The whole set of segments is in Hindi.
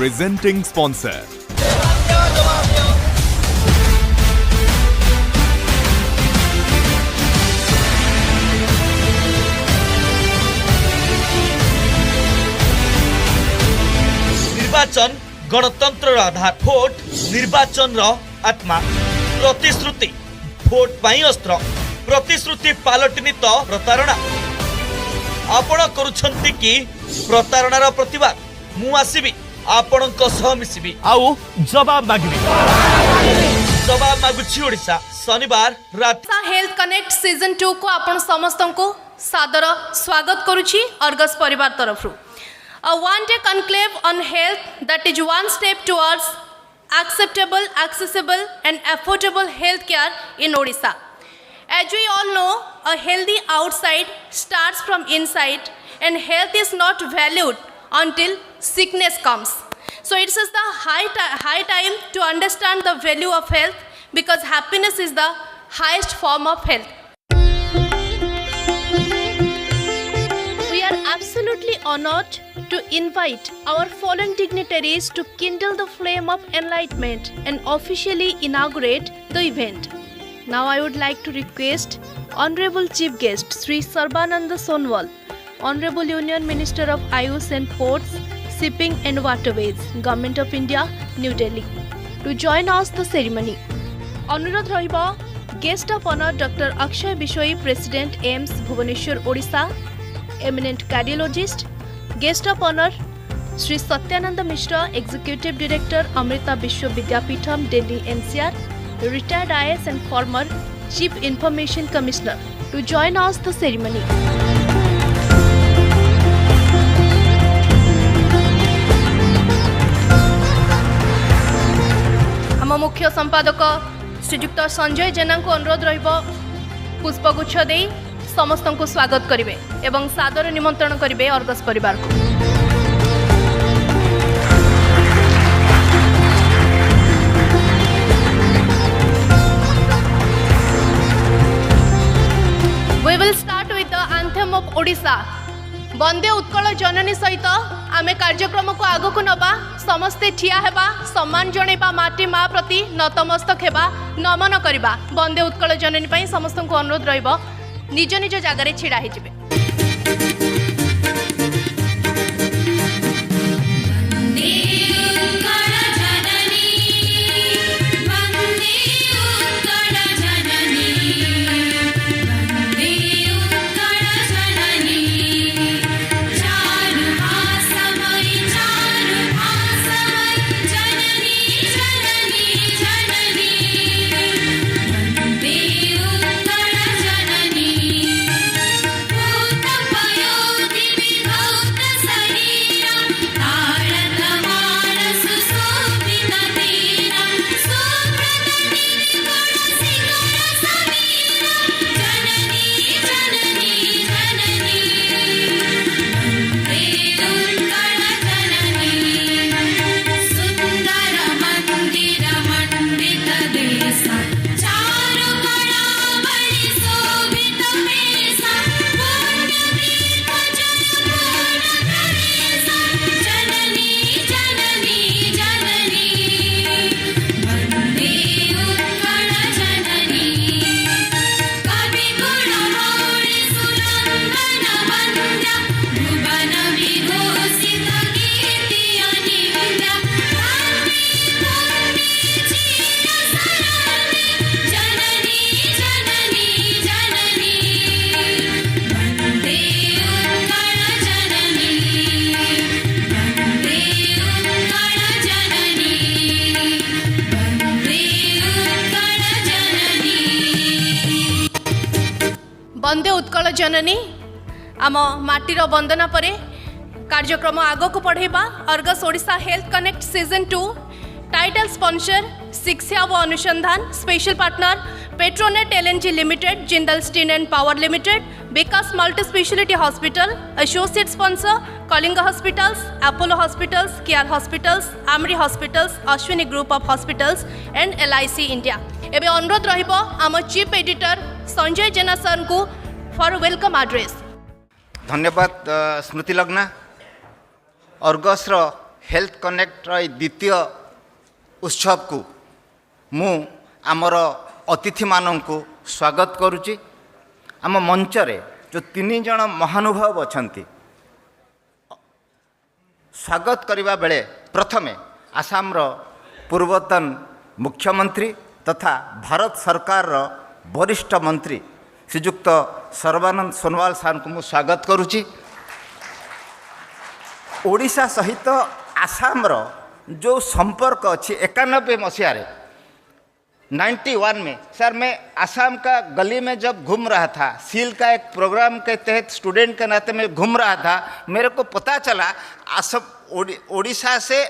presenting sponsor. निर्वाचन गणतंत्र आधार भोट निर्वाचन आत्मा प्रतिश्रुति भोट पाई अस्त्र प्रतिश्रुति पालटिनी तो प्रतारणा आपण करुछंती कि प्रतारणार प्रतिवाद मु आसीबी आपणक सह मिसिबी आउ जवाब मागिबी जवाब मागुछि ओडिशा शनिवार रात हेल्थ कनेक्ट सीजन 2 को आपण समस्त को सादर स्वागत करुछि अर्गस परिवार तरफ A one-day conclave on health that is one step towards acceptable, accessible and affordable health care in Odisha. As we all know, a healthy outside starts from inside and health is not valued until sickness comes. So it is the high time to understand the value of health because happiness is the highest form of health. We are absolutely honored to invite our fallen dignitaries to kindle the flame of enlightenment and officially inaugurate the event. Now I would like to request Honorable Chief Guest Sri Sarbananda Sonwal, Honorable Union Minister of Ayush and Ports, Shipping and Waterways, Government of India, New Delhi, to join us the ceremony. Anurodh rahiba Guest of Honor Dr. Akshay Bishoy, President AIMS Bhubaneswar, Odisha, Eminent Cardiologist. Guest of Honor Sri Satyananda Mishra, Executive Director, Amrita Vishwa Vidyapeetham, Delhi NCR, retired IAS and former Chief Information Commissioner, to join us the ceremony. आम मुख्य संपादक श्रीजुक्त संजय जेना को अनुरोध रहिबो पुष्पगुच्छ देई समस्त को स्वागत करेंगे एवं सादर निमंत्रण करेंगे अर्गस परिवार को। We will start with the anthem of Odisha. वंदे उत्कल जननी सहित आमे कार्यक्रम को आगो को नबा समस्ते ठिया हेबा सम्मान जणेबा माटी माँ प्रति नतमस्तक हेबा नमन करबा वंदे उत्कल जननी पई समस्त को अनुरोध रहिबो निज निज जगार छिड़ा ही जिबे। वंदे उत्कल जननी आम माटीर वंदना परे कार्यक्रम आगो को पढ़ेबा Argus Odisha health connect season 2 title sponsor Siksha O Anusandhan special partner Petronet LNG limited Jindal steel and power limited Vikash multi speciality hospital associate sponsor Kalinga hospitals Apollo hospitals Care hospitals AMRI hospitals Ashwini group of hospitals and LIC India. एबे अनुरोध रहिबो आम chief editor Sanjay Jena sir को फॉर वेलकम एड्रेस। धन्यवाद स्मृति लग्ना अर्गस हेल्थ कनेक्ट द्वितीय उत्सव को मु आमर अतिथि मानू स्वागत करुच्ची। आम मंच रे जो 3 जन महानुभाव अछंती स्वागत करने बेले प्रथमे आसाम रो पूर्वतन मुख्यमंत्री तथा भारत सरकार रो वरिष्ठ मंत्री श्रीयुक्त सर्बानंद सोनोवाल सार को मु स्वागत करुच्ची। ओडिशा सहित आसाम रो जो संपर्क अच्छी 91 मसीह 91 में सर मैं आसाम का गली में जब घूम रहा था, सील का एक प्रोग्राम के तहत स्टूडेंट के नाते में घूम रहा था, मेरे को पता चला आसाम ओडिशा से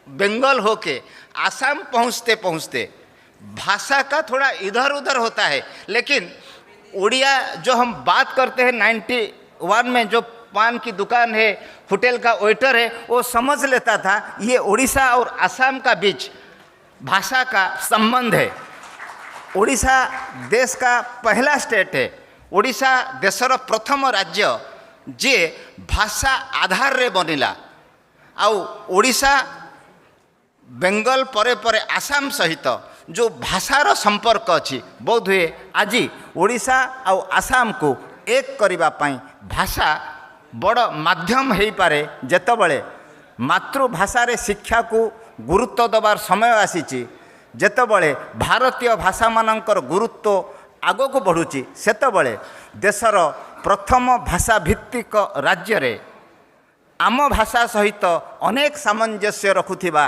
बंगाल होके आसाम पहुंचते पहुंचते भाषा का थोड़ा इधर उधर होता है, लेकिन उड़िया जो हम बात करते हैं 91 में जो पान की दुकान है, होटल का वेटर है, वो समझ लेता था ये ओडिशा और आसाम का बीच भाषा का संबंध है। ओडिशा देश का पहला स्टेट है। ओडिशा देशर प्रथम राज्य जे भाषा आधार रे बनिला। आउ ओडिशा बेंगल परे परे आसाम सहित जो भाषार संपर्क अच्छी बोध हुए आज ओडिशा आउ आसाम को एक करिबा पई भाषा बड़ माध्यम हो पारे। जेतबले मातृभाषा रे शिक्षा को गुरुत्व दबार समय आसीची, जेतबले भारतीय भाषा मानकर गुरुत्व आगो को बढ़ुची, सेतबले देशर प्रथम भाषा भित्तिक राज्य रे आम भाषा सहित अनेक सामंजस्य रखुथिबा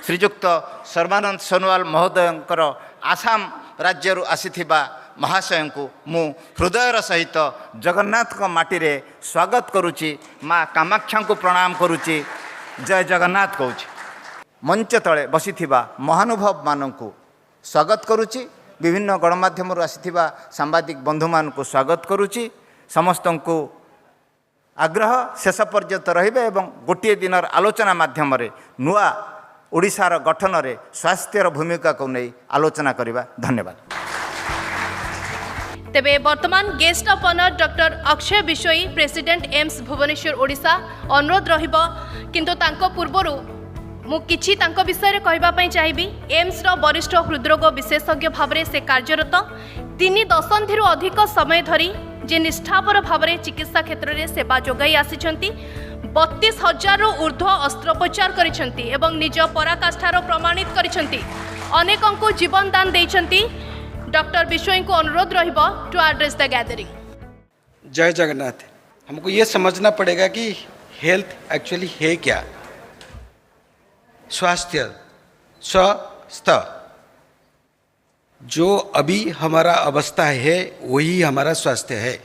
श्रीयुक्त सर्बानंद सोनोवाल महोदयंकर आसाम राज्य आसीथिबा महाशय को मु हृदयर सहित जगन्नाथ को माटी रे स्वागत करुच्ची। माँ कामाख्या को प्रणाम करुच्ची। जय जगन्नाथ कहूँ। मंच तले बसीथिबा महानुभाव मानू स्वागत करुच्ची। विभिन्न गणमाध्यम आसीथिबा सांबादिक बंधु मान को स्वागत करुच्ची। समस्त को आग्रह शेष पर्यंत रहिबे एवं गोटे दिनर आलोचना माध्यम रे नुआ ओडिशार गठन रे स्वास्थ्यर भूमिका को नहीं आलोचना करिबा। धन्यवाद। तेबे वर्तमान guest of honour doctor Akshay Bishoi president AIIMS Bhubaneswar Odisha अनुरोध रहिबो, किंतु तांको पूर्वरु मु किछि तांको विषय रे कहबा पई चाहिबी। एम्स रो वरिष्ठ हृदरोग विशेषज्ञ भावरे से कार्यरत 3 दशंधिरु अधिक समय धरी जे निष्ठापर भावरे चिकित्सा क्षेत्र रे सेवा जोगाई आसिछंती। 32,000 ऊर्ध्व अस्त्रोपचार करिछंती एवं निज पराकाष्ठार प्रमाणित करिछंती। अनेकंको जीवन दान देइछंती। डॉक्टर बिशोई को अनुरोध रहिबो टू एड्रेस द गैदरिंग। जय जगन्नाथ। हमको ये समझना पड़ेगा कि हेल्थ एक्चुअली है क्या। स्वास्थ्य स्वस्थ जो अभी हमारा अवस्था है वही हमारा स्वास्थ्य है।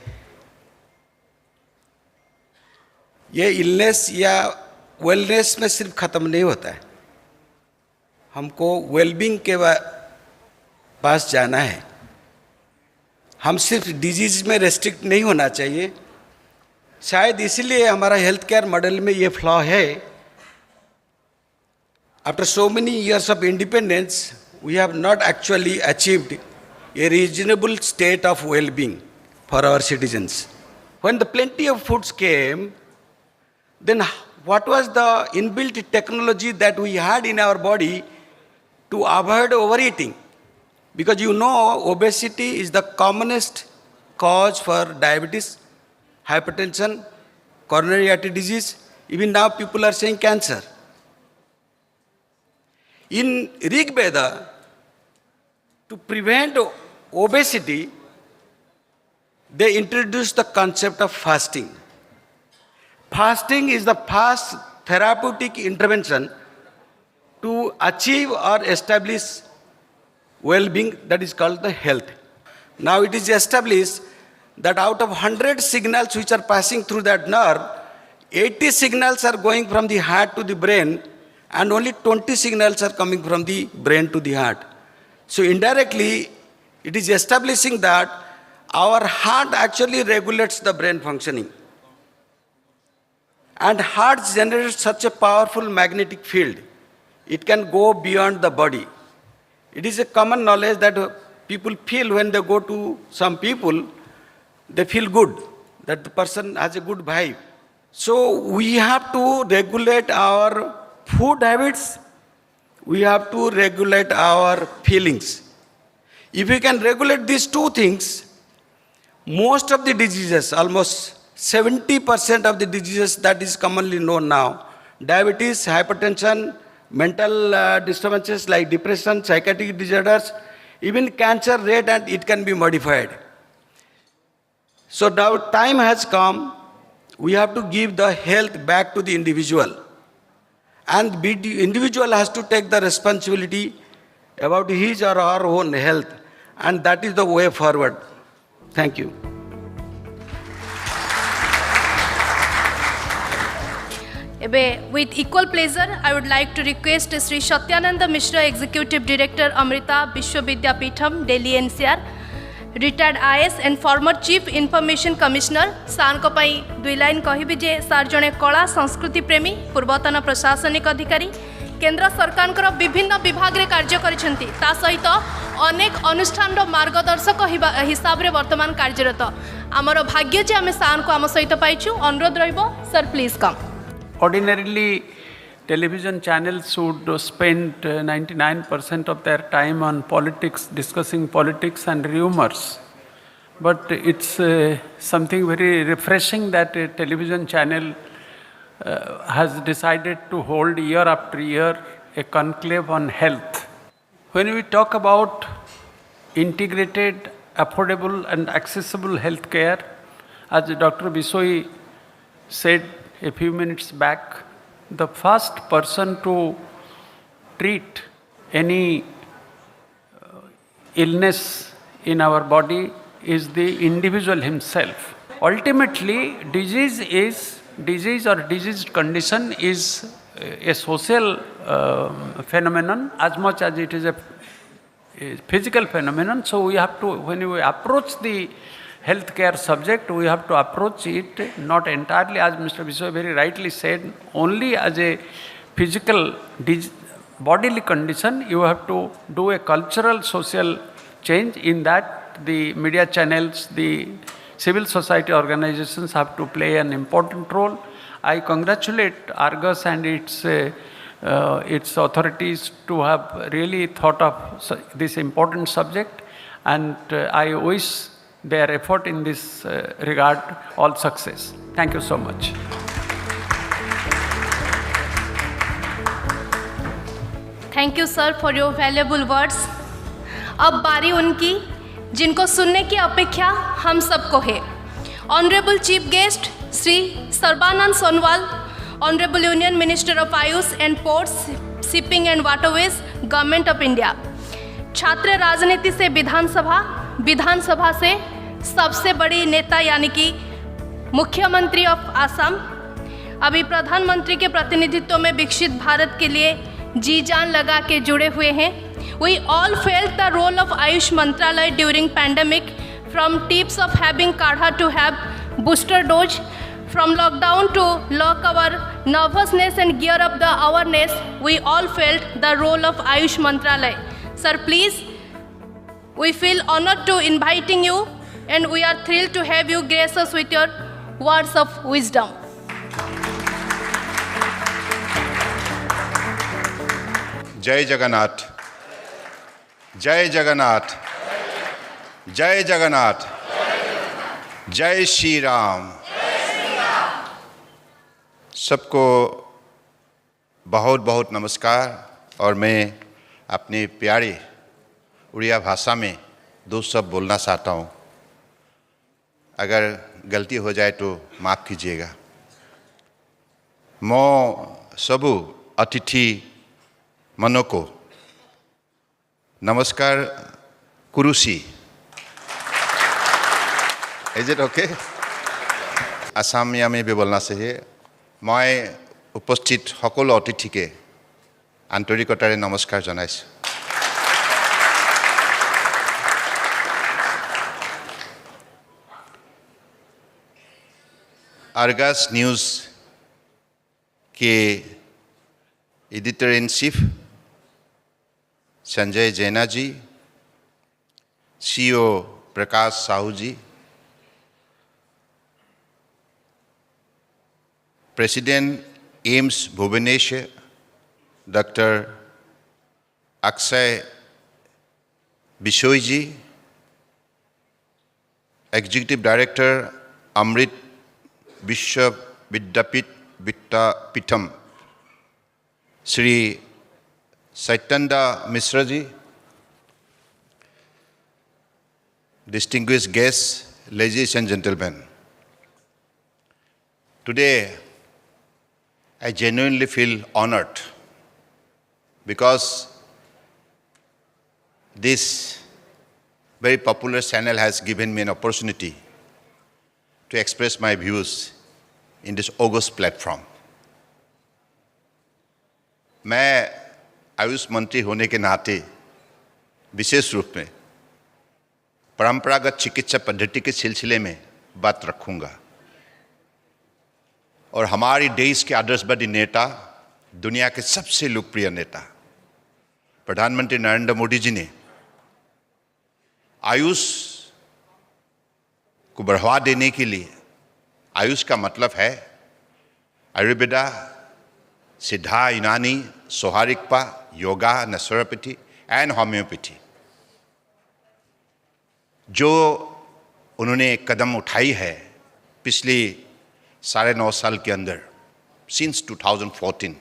ये इलनेस या वेलनेस में सिर्फ ख़त्म नहीं होता है, हमको वेलबींग के पास जाना है। हम सिर्फ डिजीज में रेस्ट्रिक्ट नहीं होना चाहिए। शायद इसलिए हमारा हेल्थ केयर मॉडल में ये फ्लॉ है। After so many years of independence, we have not actually achieved a reasonable state of well-being for our citizens. When the plenty of foods came, then what was the inbuilt technology that we had in our body to avoid overeating? Because you know, obesity is the commonest cause for diabetes, hypertension, coronary artery disease. Even now people are saying cancer. In Rig Veda, to prevent obesity, they introduced the concept of fasting. Fasting is the first therapeutic intervention to achieve or establish well-being, that is called the health. Now it is established that out of 100 signals which are passing through that nerve, 80 signals are going from the heart to the brain and only 20 signals are coming from the brain to the heart. So indirectly, it is establishing that our heart actually regulates the brain functioning. And heart generates such a powerful magnetic field, it can go beyond the body. It is a common knowledge that people feel when they go to some people, they feel good, that the person has a good vibe. So we have to regulate our food habits, we have to regulate our feelings. If we can regulate these two things, most of the diseases, almost 70% of the diseases that is commonly known now, diabetes, hypertension, mental disturbances like depression, psychiatric disorders, even cancer rate, and it can be modified. So now time has come, we have to give the health back to the individual. And the individual has to take the responsibility about his or her own health. And that is the way forward. Thank you. With equal pleasure, I would like to request Sri Satyananda Mishra, Executive Director, Amrita Vishwavidyapeetham, Delhi NCR, retired IS and former Chief Information Commissioner, Sir को पाई 2 लाइन कहिबि जे सर जने कला संस्कृति प्रेमी पूर्वतन प्रशासनिक अधिकारी केंद्र सरकार कर विभिन्न विभाग रे कार्य करिसेंती ता सहित अनेक अनुष्ठान रो मार्गदर्शक हिसाब रे वर्तमान कार्यरत आमर भाग्य जे आमे सर को आम सहित पाइछु अनुरोध रहइबो sir please come. Ordinarily, television channels would spend 99% of their time on politics, discussing politics and rumors. But it's something very refreshing that a television channel has decided to hold year after year a conclave on health. When we talk about integrated, affordable and accessible health care, as Dr. Bisoi said a few minutes back, the first person to treat any illness in our body is the individual himself. Ultimately, disease or diseased condition is a social phenomenon as much as it is a physical phenomenon. So we have to, when we approach the healthcare subject, we have to approach it not entirely, as Mr. Biswa very rightly said, only as a physical bodily condition. You have to do a cultural social change in that the media channels, the civil society organizations have to play an important role. I congratulate Argus and its authorities to have really thought of this important subject, and I wish their effort in this regard all success. Thank you so much. Thank you sir for your valuable words. अब बारी उनकी जिनको सुनने की अपेक्षा हम सबको है. Honorable Chief Guest Shri Sarbananda Sonowal, Honorable Union Minister of Ayush and Ports, Shipping and Waterways, Government of India. छात्र राजनीति से विधानसभा से सबसे बड़ी नेता यानी कि मुख्यमंत्री ऑफ आसाम, अभी प्रधानमंत्री के प्रतिनिधित्व में विकसित भारत के लिए जी जान लगा के जुड़े हुए हैं. We all felt the role of Ayush Mantralaya during pandemic, from tips of having kadha to have booster dose, from lockdown to lock our nervousness and gear up the awareness. We all felt the role of Ayush Mantralaya. Sir, please, we feel honored to inviting you, and we are thrilled to have you grace us with your words of wisdom. जय जगन्नाथ, जय जगन्नाथ, जय जगन्नाथ, जय श्री राम. सबको बहुत बहुत नमस्कार. और मैं अपनी प्यारी उड़िया भाषा में दो शब्द बोलना चाहता हूँ. अगर गलती हो जाए तो माफ़ कीजिएगा. मो सबु अतिथि मनो को नमस्कार कुरुसी. Is it okay? आसामिया में भी बोलना चाहिए. मैं उपस्थित सकलो अतिथिके आंतरिकतारे नमस्कार जनाइছোঁ. आर्गस न्यूज़ के editor in chief Sanjay Jena ji, CEO Prakash Sahu ji, president AIIMS Bhubaneswar doctor Akshay Bishoi ji, executive director Amrita Vishwa Vidyapeeth Vidyapeetham, Shri Satyendra Mishra ji, distinguished guests, ladies and gentlemen. Today, I genuinely feel honored because this very popular channel has given me an opportunity to express my views in this august platform. मैं आयुष मंत्री होने के नाते विशेष रूप में परंपरागत चिकित्सा पद्धति के सिलसिले में बात रखूंगा और हमारी देश के आदर्शवादी नेता, दुनिया के सबसे लोकप्रिय नेता प्रधानमंत्री नरेंद्र मोदी जी ने आयुष को बढ़ावा देने के लिए, आयुष का मतलब है आयुर्वेदा, सिद्धा, यूनानी, सौहार्दिकपा, योगा, नेचुरोपैथी एंड होम्योपैथी, जो उन्होंने कदम उठाई है पिछले 9.5 साल के अंदर, सिंस 2014,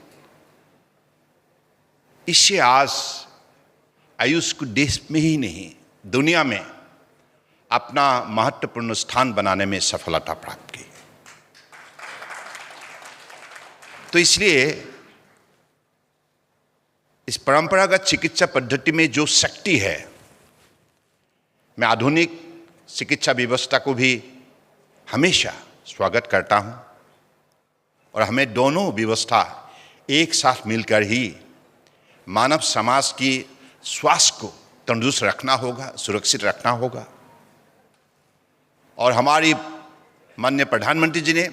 इससे आज आयुष को देश में ही नहीं दुनिया में अपना महत्वपूर्ण स्थान बनाने में सफलता प्राप्त की। तो इसलिए इस परंपरागत चिकित्सा पद्धति में जो शक्ति है, मैं आधुनिक चिकित्सा व्यवस्था को भी हमेशा स्वागत करता हूं और हमें दोनों व्यवस्था एक साथ मिलकर ही मानव समाज की स्वास्थ्य को तंदुरुस्त रखना होगा, सुरक्षित रखना होगा। और हमारी माननीय प्रधानमंत्री जी ने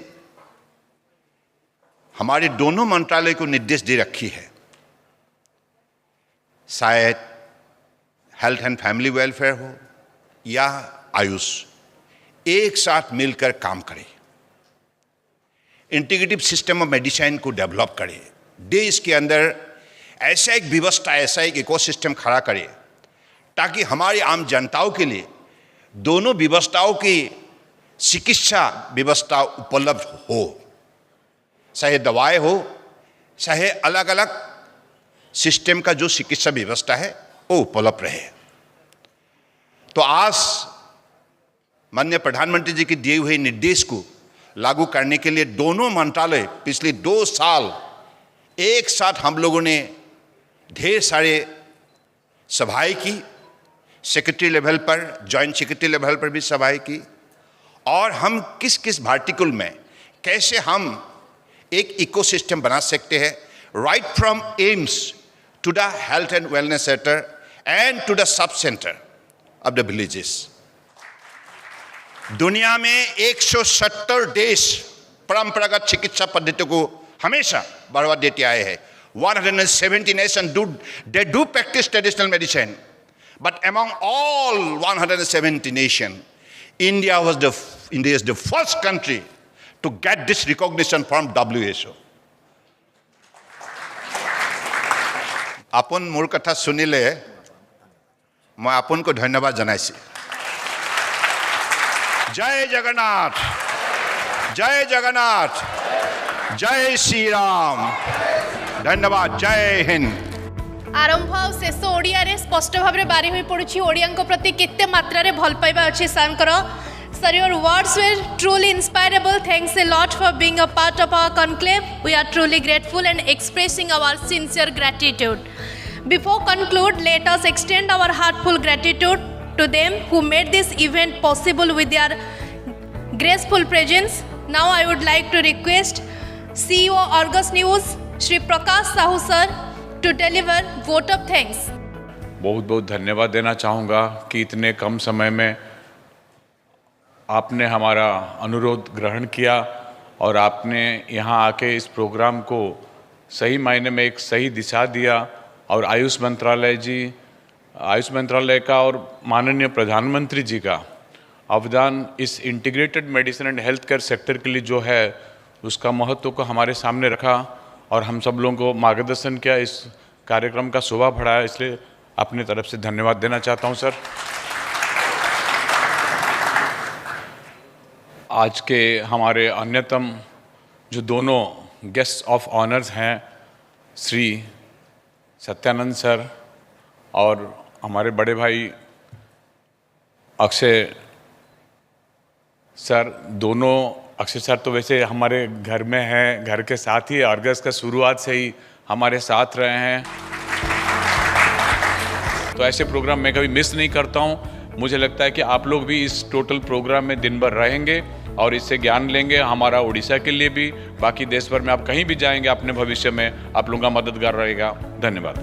हमारे दोनों मंत्रालय को निर्देश दे रखी है, शायद हेल्थ एंड फैमिली वेलफेयर हो या आयुष, एक साथ मिलकर काम करें, इंटीग्रेटिव सिस्टम ऑफ मेडिसिन को डेवलप करें, देश के अंदर ऐसा एक व्यवस्था, ऐसा एक इकोसिस्टम खड़ा करें ताकि हमारी आम जनताओं के लिए दोनों व्यवस्थाओं की चिकित्सा व्यवस्था उपलब्ध हो, चाहे दवाएं हो, चाहे अलग अलग सिस्टम का जो चिकित्सा व्यवस्था है वो उपलब्ध रहे। तो आज माननीय प्रधानमंत्री जी के दिए हुए निर्देश को लागू करने के लिए दोनों मंत्रालय पिछले 2 साल एक साथ हम लोगों ने ढेर सारे सभाएं की, सेक्रेटरी लेवल पर, जॉइंट सेक्रेटरी लेवल पर भी सभाएं की, और हम किस किस वर्टिकल में कैसे हम एक इकोसिस्टम बना सकते हैं, right from AIIMS to the health and wellness centre and to the sub centre of the villages. दुनिया में 170 देश परंपरागत चिकित्सा पद्धति को हमेशा बढ़ावा देते आए हैं। 170 nations do practice traditional medicine, but among all 170 nations, India is the first country to get this recognition from WHO. आपन मोर कथा सुनिले मैं आपन को धन्यवाद जनाइसी। जय जगन्नाथ, जय जगन्नाथ, जय श्री राम, धन्यवाद, जय हिंद। आरंभ और शेष ओडिया रे स्पष्ट भाव में बारी हुई पड़ुछि ओडिया प्रति केते मात्रा रे भल पाइबा अछि सांकर। Sir, your words were truly inspirable. Thanks a lot for being a part of our conclave. We are truly grateful and expressing our sincere gratitude. Before conclude, let us extend our heartful gratitude to them who made this event possible with their graceful presence. Now I would like to request CEO Argus News, Shri Prakash Sahu sir, to deliver vote of thanks. बहुत बहुत धन्यवाद देना चाहूँगा कि इतने कम समय में आपने हमारा अनुरोध ग्रहण किया और आपने यहाँ आके इस प्रोग्राम को सही मायने में एक सही दिशा दिया। और आयुष मंत्रालय का और माननीय प्रधानमंत्री जी का अवदान इस integrated medicine and health care sector के लिए जो है उसका महत्व को हमारे सामने रखा। और हम सब लोगों को मार्गदर्शन किया, इस कार्यक्रम का शोभा बढ़ाया, इसलिए अपनी तरफ से धन्यवाद देना चाहता हूं सर। आज के हमारे अन्यतम जो दोनों गेस्ट ऑफ ऑनर्स हैं, श्री सत्यानंद सर और हमारे बड़े भाई अक्षय सर, दोनों अक्षय सर तो वैसे हमारे घर में हैं, घर के साथ ही अगस्त का शुरुआत से ही हमारे साथ रहे हैं, तो ऐसे प्रोग्राम मैं कभी मिस नहीं करता हूं। मुझे लगता है कि आप लोग भी इस टोटल प्रोग्राम में दिन भर रहेंगे और इससे ज्ञान लेंगे, हमारा उड़ीसा के लिए भी, बाकी देश भर में आप कहीं भी जाएंगे अपने भविष्य में आप लोगों का मददगार रहेगा। धन्यवाद।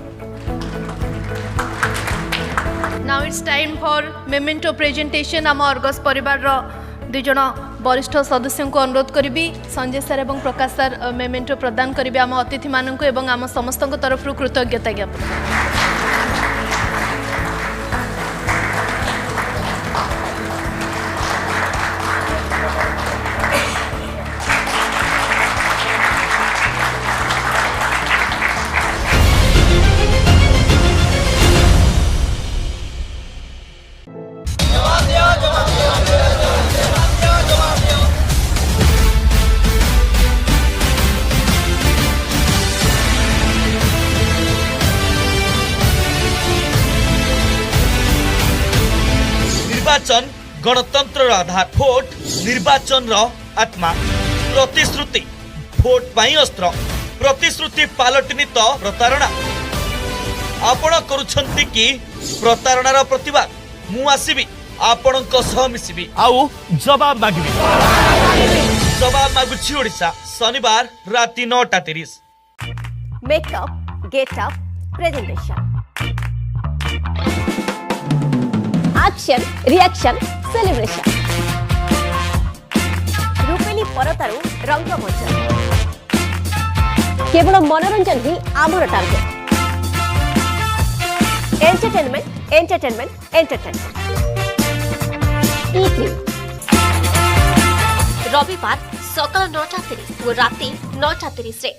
Now it's time for memento presentation। आम अर्गस परिवार दुई जन वरिष्ठ सदस्यों को अनुरोध करी संजय सर और प्रकाश सर मेमेंटो प्रदान करेंगे आम अतिथि मानक एवं आम समस्त तरफ कृतज्ञता ज्ञापन। निर्वाचन गणतंत्र आधार, भोट निर्वाचन आत्मा, प्रतिश्रुति भोट पाई अस्त्र, प्रतिश्रुति पालटनी तो प्रतारणा। आपण करुछंती कि प्रतारणार प्रतिवाद, मु आसीबी आपणक सह मिसिबी आउ जवाब मागिबी। जवाब मागुछि ओडिशा, शनिवार राति 9:30। Makeup, getup, presentation, action, reaction, celebration, रूपेली परतारू रंग मंचन, केवल मनोरंजन ही आमर target. Entertainment, entertainment, entertainment. E3 रविवार सकाल 9:30 और राति 9:30 रे।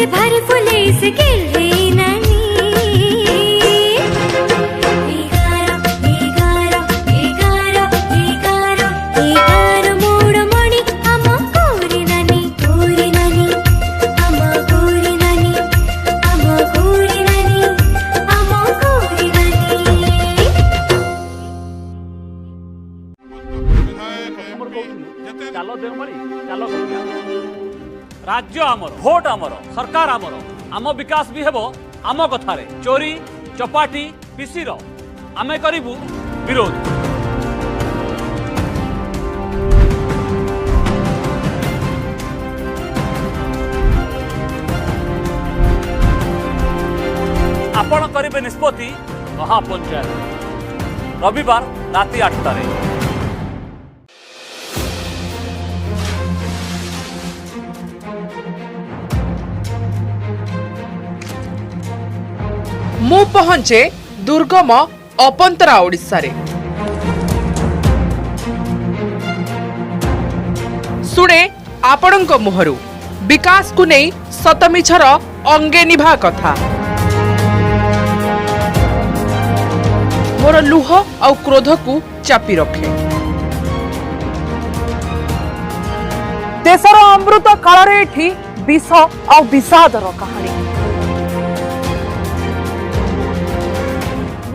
भारी फुले से गिर रही नानी, मोड़ मणि अमा गोरी नानी, गोरी नानी, अमा गोरी नानी, अमा गोरी नानी, अमा गोरी नानी। चलो देवमाली चलो राज्य आमर, भोट आमर, सरकार आमर, आम विकास भी हेबो आम कथारे। चोरी चपाटी पिसीर आमे करिबु विरोध। आपण करिबे निष्पत्ति महापंचायत, रविवार राति 8टारे। मु पहुंचे दुर्गम अपंतरा ओडिशा रे। सुने आपणक मुहरु विकास को नहीं सतमिछर अंगे निभा कथा। मोर लुह और क्रोध को चापी रखे। देशर अमृत काल रे एठी विष और विषादर कहानी।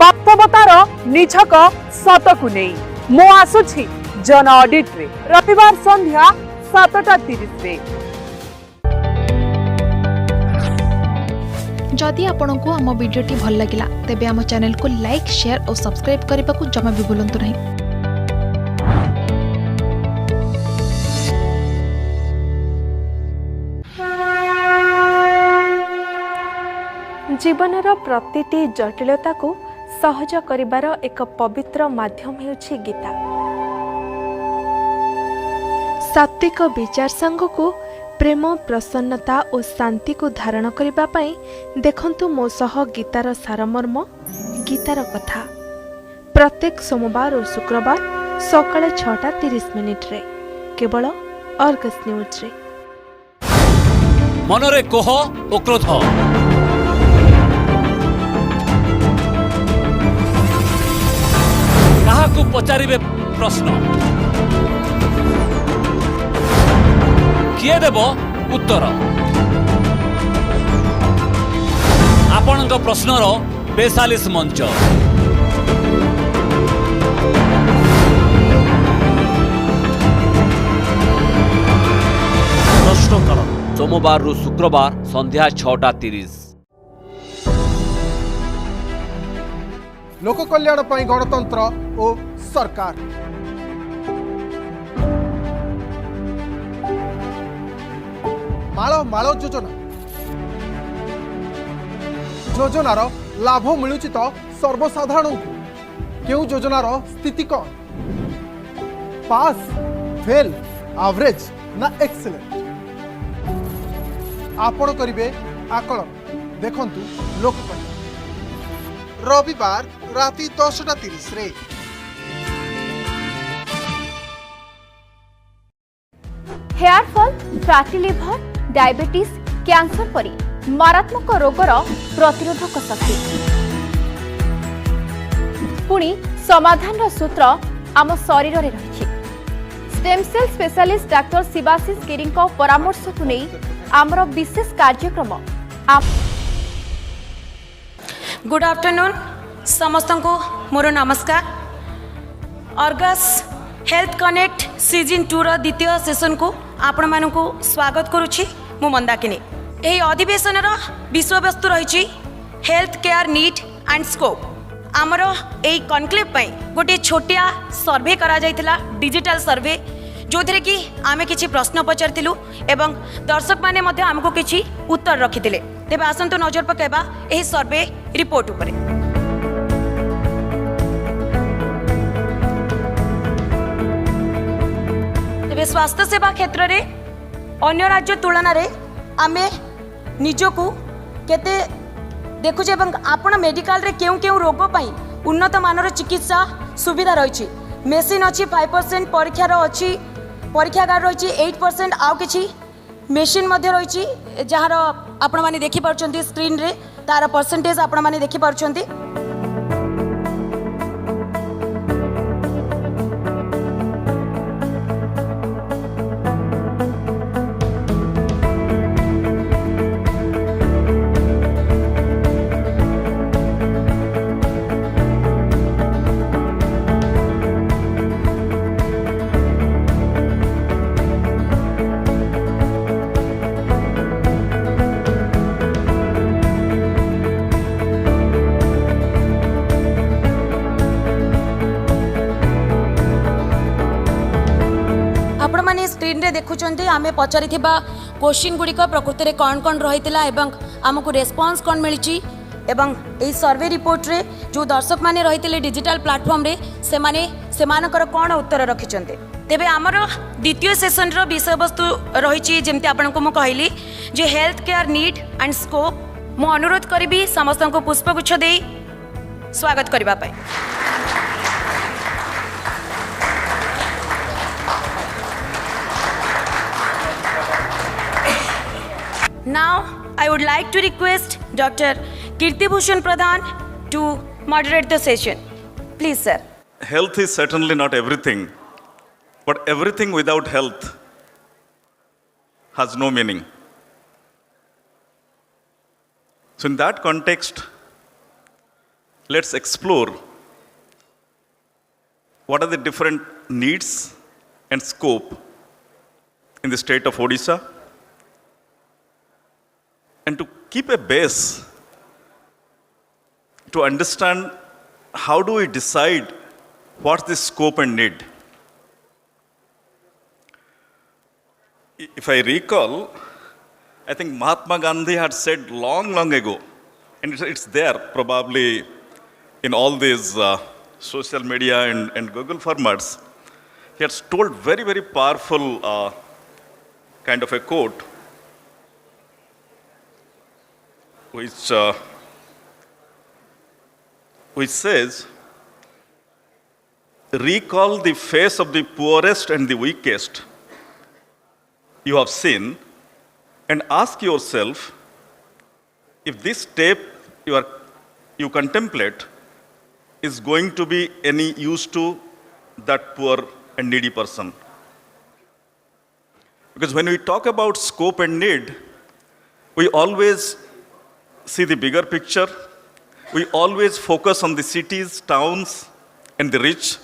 वास्तवतार निछक सत को नहीं मु आसुछि जन ऑडिट रे रविवार संध्या 7:30 रे। जदि आपंक आम भिडी भल लगा तेब आम चैनल को लाइक, शेयर और सब्सक्राइब करने को जमा भी भूलु नहीं। जीवनर प्रतिटी जटिलता को सहज करिबार एक पवित्र माध्यम हेउछि गीता। सात्विक विचार संघ को प्रेम प्रसन्नता और शांति को धारण करने पाई देखंतु मो सह गीतार सारमर्म गीतार कथा प्रत्येक सोमवार और शुक्रवार सकाळ 6:30 रे केवल अर्गस न्यूज रे। मनरे कोह ओ क्रोध काहाकू पचारिबे प्रश्न किए देव उत्तर आपणक प्रश्नर 42 मंच प्रश्नकाल सोमवार रु शुक्रवार संध्या 6:30। लोक कल्याण पई गणतंत्र ओ सरकार माଳ माଳ योजना योजनार लाभ मिलुची तो सर्वसाधारण को क्यों योजनार स्थिति कौन पास फेल एवरेज ना एक्सीलेंट आपण करिवे आकलन देखंतु लोक रविवार राति 10:30 रे। Hair fall fatty liver diabetes cancer परी मारात्मक रोगर प्रतिरोधक शक्ति पुणी समाधान सूत्र आम शरीर रे रही। Stem cell specialist doctor Shivashish Giri परामर्श को नहीं आमर विशेष कार्यक्रम। गुड आफ्टरनून समस्त को मोर नमस्कार। अर्गस हेल्थ कनेक्ट सीजन 2 रो द्वितीय सेशन को आपण मानकु स्वागत करुछि मु मंदाकिनी। एही अधिवेशन रो विषयवस्तु रही health care need and scope. आमर एही कनक्लेव पई गोटे छोटिया सर्वे करा जायतिला डिजिटल सर्वे जो थरे कि आमे किछि प्रश्न पचारतिलु एवं दर्शक माने मध्ये हमको किछि उत्तर रखितिले। तेबे आसंतो नजर पकेबा एही सर्वे रिपोर्ट उपरे। तेबे स्वास्थ्य सेवा क्षेत्र रे अन्य राज्य तुलना रे आमे निजको केते देखुचे एवं आपण मेडिकल रे केउ केउ रोग पई उन्नत मानर चिकित्सा सुविधा रही। मेसीन अच्छी 5% परीक्षार अच्छी परीक्षागार रही 8% आउ किछि मेसीन मध्य रही जार आपण माने देखि पारछंती स्क्रीन रे तार परसेंटेज आपण माने देखि पारछंती। स्क्रीन रे देखुचंती आमे पचारि थिबा क्वेश्चन गुडी का प्रकृति रे कौन कौन रही एवं आमको रेस्पॉन्स कौन मिली एवं एई सर्वे रिपोर्ट रे जो दर्शक माने रही डिजिटल प्लेटफॉर्म रे से मानकर कौन उत्तर रखिचंते। तेबे आमर द्वितीय सेशन रो विषय वस्तु रही जेमती आपनको मु कहली जे health care need and scope. मु अनुरोध करिबी समस्त को पुष्पगुच्छ देई स्वागत करबा पाई। Now, I would like to request Dr. Kirtibhushan Pradhan to moderate the session. Please, sir. Health is certainly not everything, but everything without health has no meaning. So in that context, let's explore what are the different needs and scope in the state of Odisha, and to keep a base to understand how do we decide what's the scope and need. If I recall, I think Mahatma Gandhi had said long ago, and it's there probably in all these social media and Google formats. he has told very, very powerful kind of a quote, which says, recall the face of the poorest and the weakest you have seen and ask yourself if this step you contemplate is going to be any use to that poor and needy person. Because when we talk about scope and need, we always see the bigger picture. We always focus on the cities, towns, and the rich.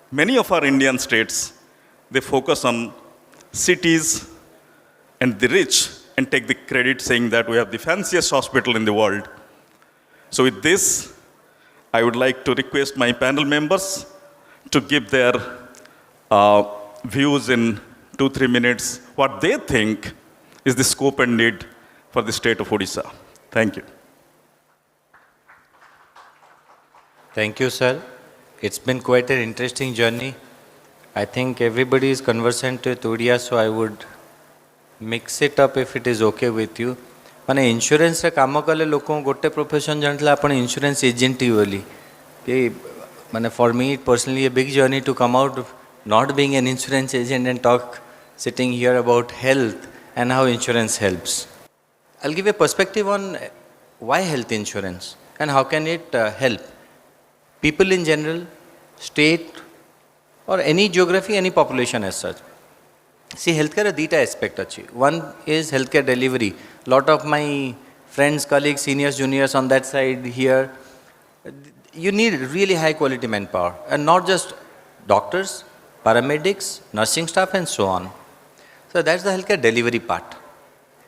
Many of our Indian states, they focus on cities and the rich and take the credit saying that we have the fanciest hospital in the world. So with this, I would like to request my panel members to give their views in 2-3 minutes, what they think is the scope and need for the state of Odisha. Thank you. Thank you, sir. It's been quite an interesting journey. I think everybody is conversant with Odia, so I would mix it up if it is okay with you. माने इंश्योरेंस रे काम कले लोकों गोटे प्रोफेशन जानला आपण इंश्योरेंस एजेंट ही बोली कि माने for me personally a big journey to come out not being an insurance agent and talk sitting here about health and how insurance helps. I'll give a perspective on why health insurance and how can it help people in general, state or any geography, any population as such. See, healthcare dita aspect achi. One is healthcare delivery. Lot of my friends, colleagues, seniors, juniors on that side here, you need really high quality manpower and not just doctors, paramedics, nursing staff and so on. So that's the healthcare delivery part.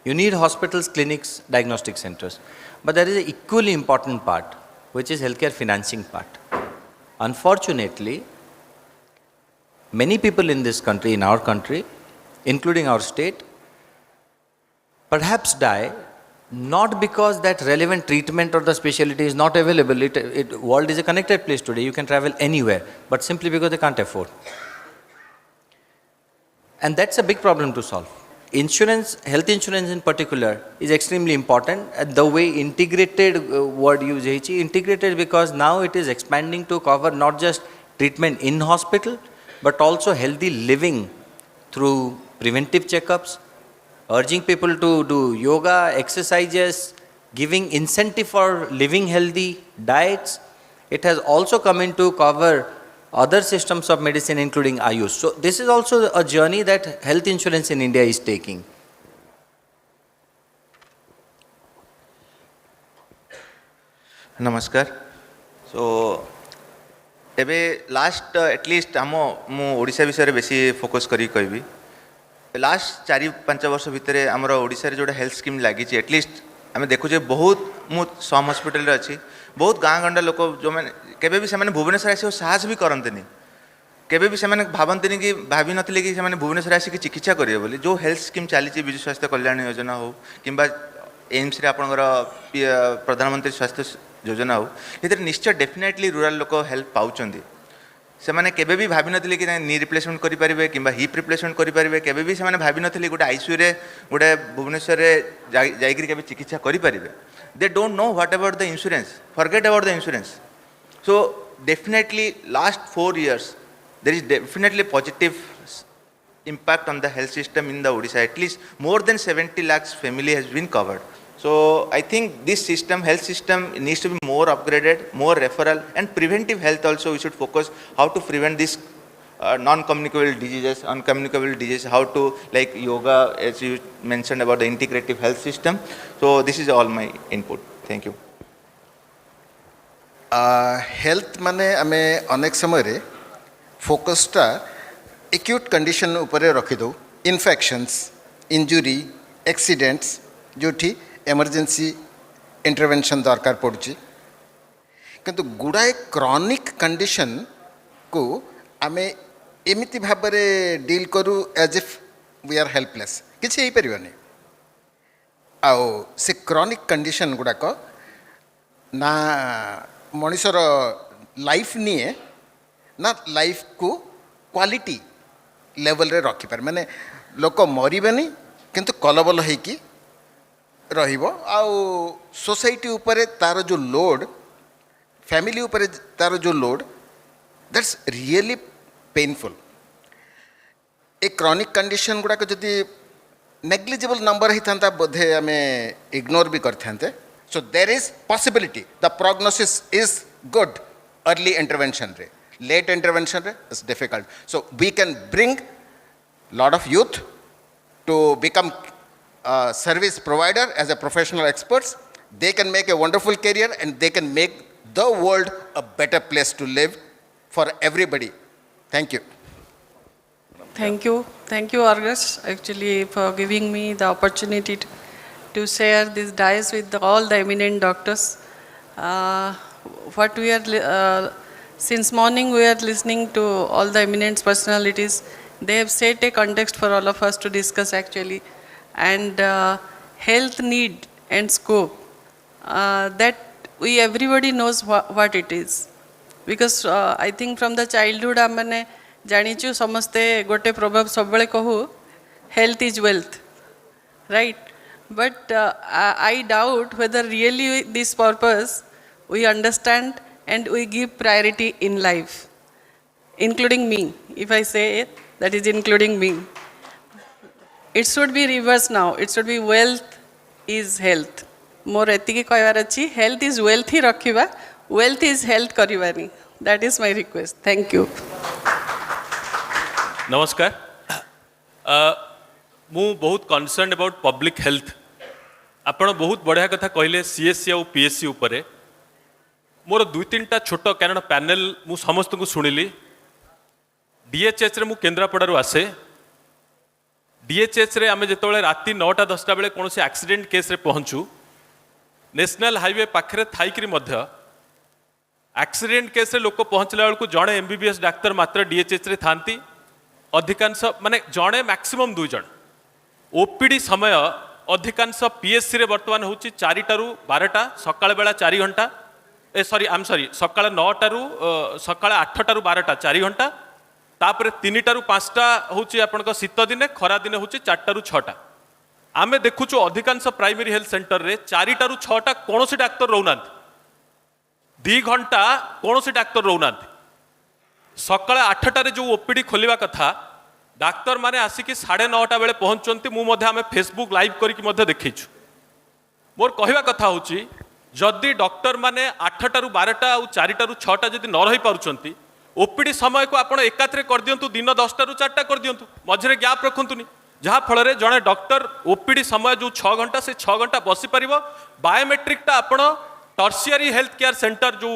You need hospitals, clinics, diagnostic centers. But there is an equally important part, which is healthcare financing part. Unfortunately, many people in this country, in our country, including our state, perhaps die not because that relevant treatment or the specialty is not available. World is a connected place today. You can travel anywhere, but simply because they can't afford. And that's a big problem to solve. Insurance, health insurance in particular, is extremely important. The way integrated word use is integrated because now it is expanding to cover not just treatment in hospital, but also healthy living through preventive checkups, urging people to do yoga, exercises, giving incentive for living healthy diets. It has also come in to cover other systems of medicine including Ayush. So this is also a journey that health insurance in India is taking. नमस्कार. सो एबे लास्ट एटलिस्ट आम मु ओडिशा विषय बेसी फोकस करी कहबी. लास्ट 4-5 वर्ष भितर आमर ओडिशा रे जोड़ा हेल्थ स्कीम लगी एटलिस्ट आम देखुचे बहुत मु सम हॉस्पिटल रे अच्छी बहुत गाँ गंडा लोक जो मैंने केबे भी से भुवनेश्वर आसी साहस भी करते केबे भी से भावती कि भाभी नथिले कि से भुवनेश्वर आसिक चिकित्सा करेंगे बोली. जो हेल्थ स्कीम चली विजु स्वास्थ्य कल्याण योजना हो कि एम्स रे आपणकर प्रधानमंत्री स्वास्थ्य योजना हो ये निश्चय डेफिनेटली रूरल लोक हेल्प पाउछंदी. से मैंने केबे भी भाभी नथिले कि नी रिप्लेसमेंट करेंगे कि हिप रिप्लेसमेंट करेंगे केबे भी से भाभी नथिले गोटे आईसीयू रे गोटे भुवनेश्वर रे जाइकरी केबे चिकित्सा करेंगे. They don't know what about the insurance. Forget about the insurance. So definitely last 4 years there is definitely positive impact on the health system in the Odisha. At least more than 70 lakhs family has been covered. So I think this system, health system, needs to be more upgraded, more referral and preventive health also. We should focus how to prevent this non-communicable diseases, uncommunicable diseases, how to like yoga, as you mentioned about the integrative health system. So this is all my input. Thank you. Health माने आमे अनेक समय रे फोकस टा एक्यूट कंडीशन ऊपर रखी दो. इन्फेक्शंस, इंजुरी, एक्सीडेंट्स जोठी इमरजेंसी इंटरवेंशन दरकार पड़ुची. किंतु गुड़ाए क्रॉनिक कंडीशन को आमे एमिति भाबरे डील करू as if we are helpless किछि हेई परिबनी. आओ से क्रॉनिक कंडीशन गुड़ाक ना मनुष्यर लाइफ निए ना लाइफ को क्वालिटी लेवल रे रखी पारे माने लोक मरिबेनी किंतु कलबल होइकी रहिबो आउ सोसाइटी उपरे तार जो लोड फैमिली उपरे तार जो load that's really painful a chronic condition गुड़ा को जदि नेग्लिजिबल नंबर होता बोधे आम इग्नोर भी करते so there is possibility the prognosis is good early intervention रे लेट इंटरवेंशन रे is difficult so we can bring lot of youth to become service provider as a professional experts they can make a wonderful career and they can make the world a better place to live for everybody. Thank you. Thank you, Argus, actually, for giving me the opportunity to share this dais with all the eminent doctors. What we are since morning we are listening to all the eminent personalities. They have set a context for all of us to discuss actually, and health need and scope. That we everybody knows what it is, because I think from the childhood आमने जानिचु समस्ते गोटे प्रभाव सब बेले कहू health is wealth, right? But I doubt whether really this purpose we understand and we give priority in life, including me. If I say it, that is including me. It should be reversed now. It should be wealth is health. मोर एतिकी कहबार अच्छी हेल्थ इज वेल्थ ही रखा वेल्थ इज हेल्थ करवानी that is my request thank you नमस्कार मु बहुत कंसर्न अबाउट पब्लिक हेल्थ आपण बहुत बढ़िया कथा कहले सीएससी और पीएससी उपरे मोर दुई तीन टा छोट कारण पैनल मु समस्त को सुनिली डीएचएच रे मु केन्द्रापड़ारू आसे डीएचएच रे आमे जेतबेले राति 9टा 10टा बेले कोनोसी एक्सीडेंट केस रे पहुंचू नेशनल हाईवे पाखरे थाइकरी मध्य एक्सीडेंट केस रे लोक पहुंचला बेलू जड़े एमबीबीएस डाक्तर मात्र डीएचएच रे थांती अधिकांश माने जड़े मैक्सिमम 2 जन ओपीडी समय अधिकांश पीएससी रे वर्तमान होची 4टारू 12टा सकाळ बेला 4 घंटा सॉरी सकाळ 9टारू सकाळ 8टारू 12टा 4 घंटा तापर 3टारू 5टा होची आपनका शीत दिने खरा दिने होची 4टारू 6टा आमे देखुचु अधिकांश प्राइमरी हेल्थ सेंटर रे 4टारू 6टा कोनोसी डाक्टर रहउनांत 2 घंटा कोनोसी डाक्टर रहउनांत सकाळ 8टारे जो ओपीडी खोलिबा कथा डाक्तर माने आसिकी 9:30 बेले पहुंचंती मु मध्ये आमे फेसबुक लाइव करिकि मध्ये देखैछु मोर कहवा कथा होची जदि डॉक्टर माने 8टारू 12टा और 4टारू 6टा जदि न रही पारुचंती ओपीडी समय को आपण एकात्रे कर दियंतु दिन 10टारू 4टा कर दियंतु मझरे गैप रखंतुनी जहाँ फल जड़े डॉक्टर ओपीडी समय जो 6 घंटा से 6 घंटा बसी पार बायोमेट्रिकटा आपण टर्शियरी हेल्थ केयर सेंटर जो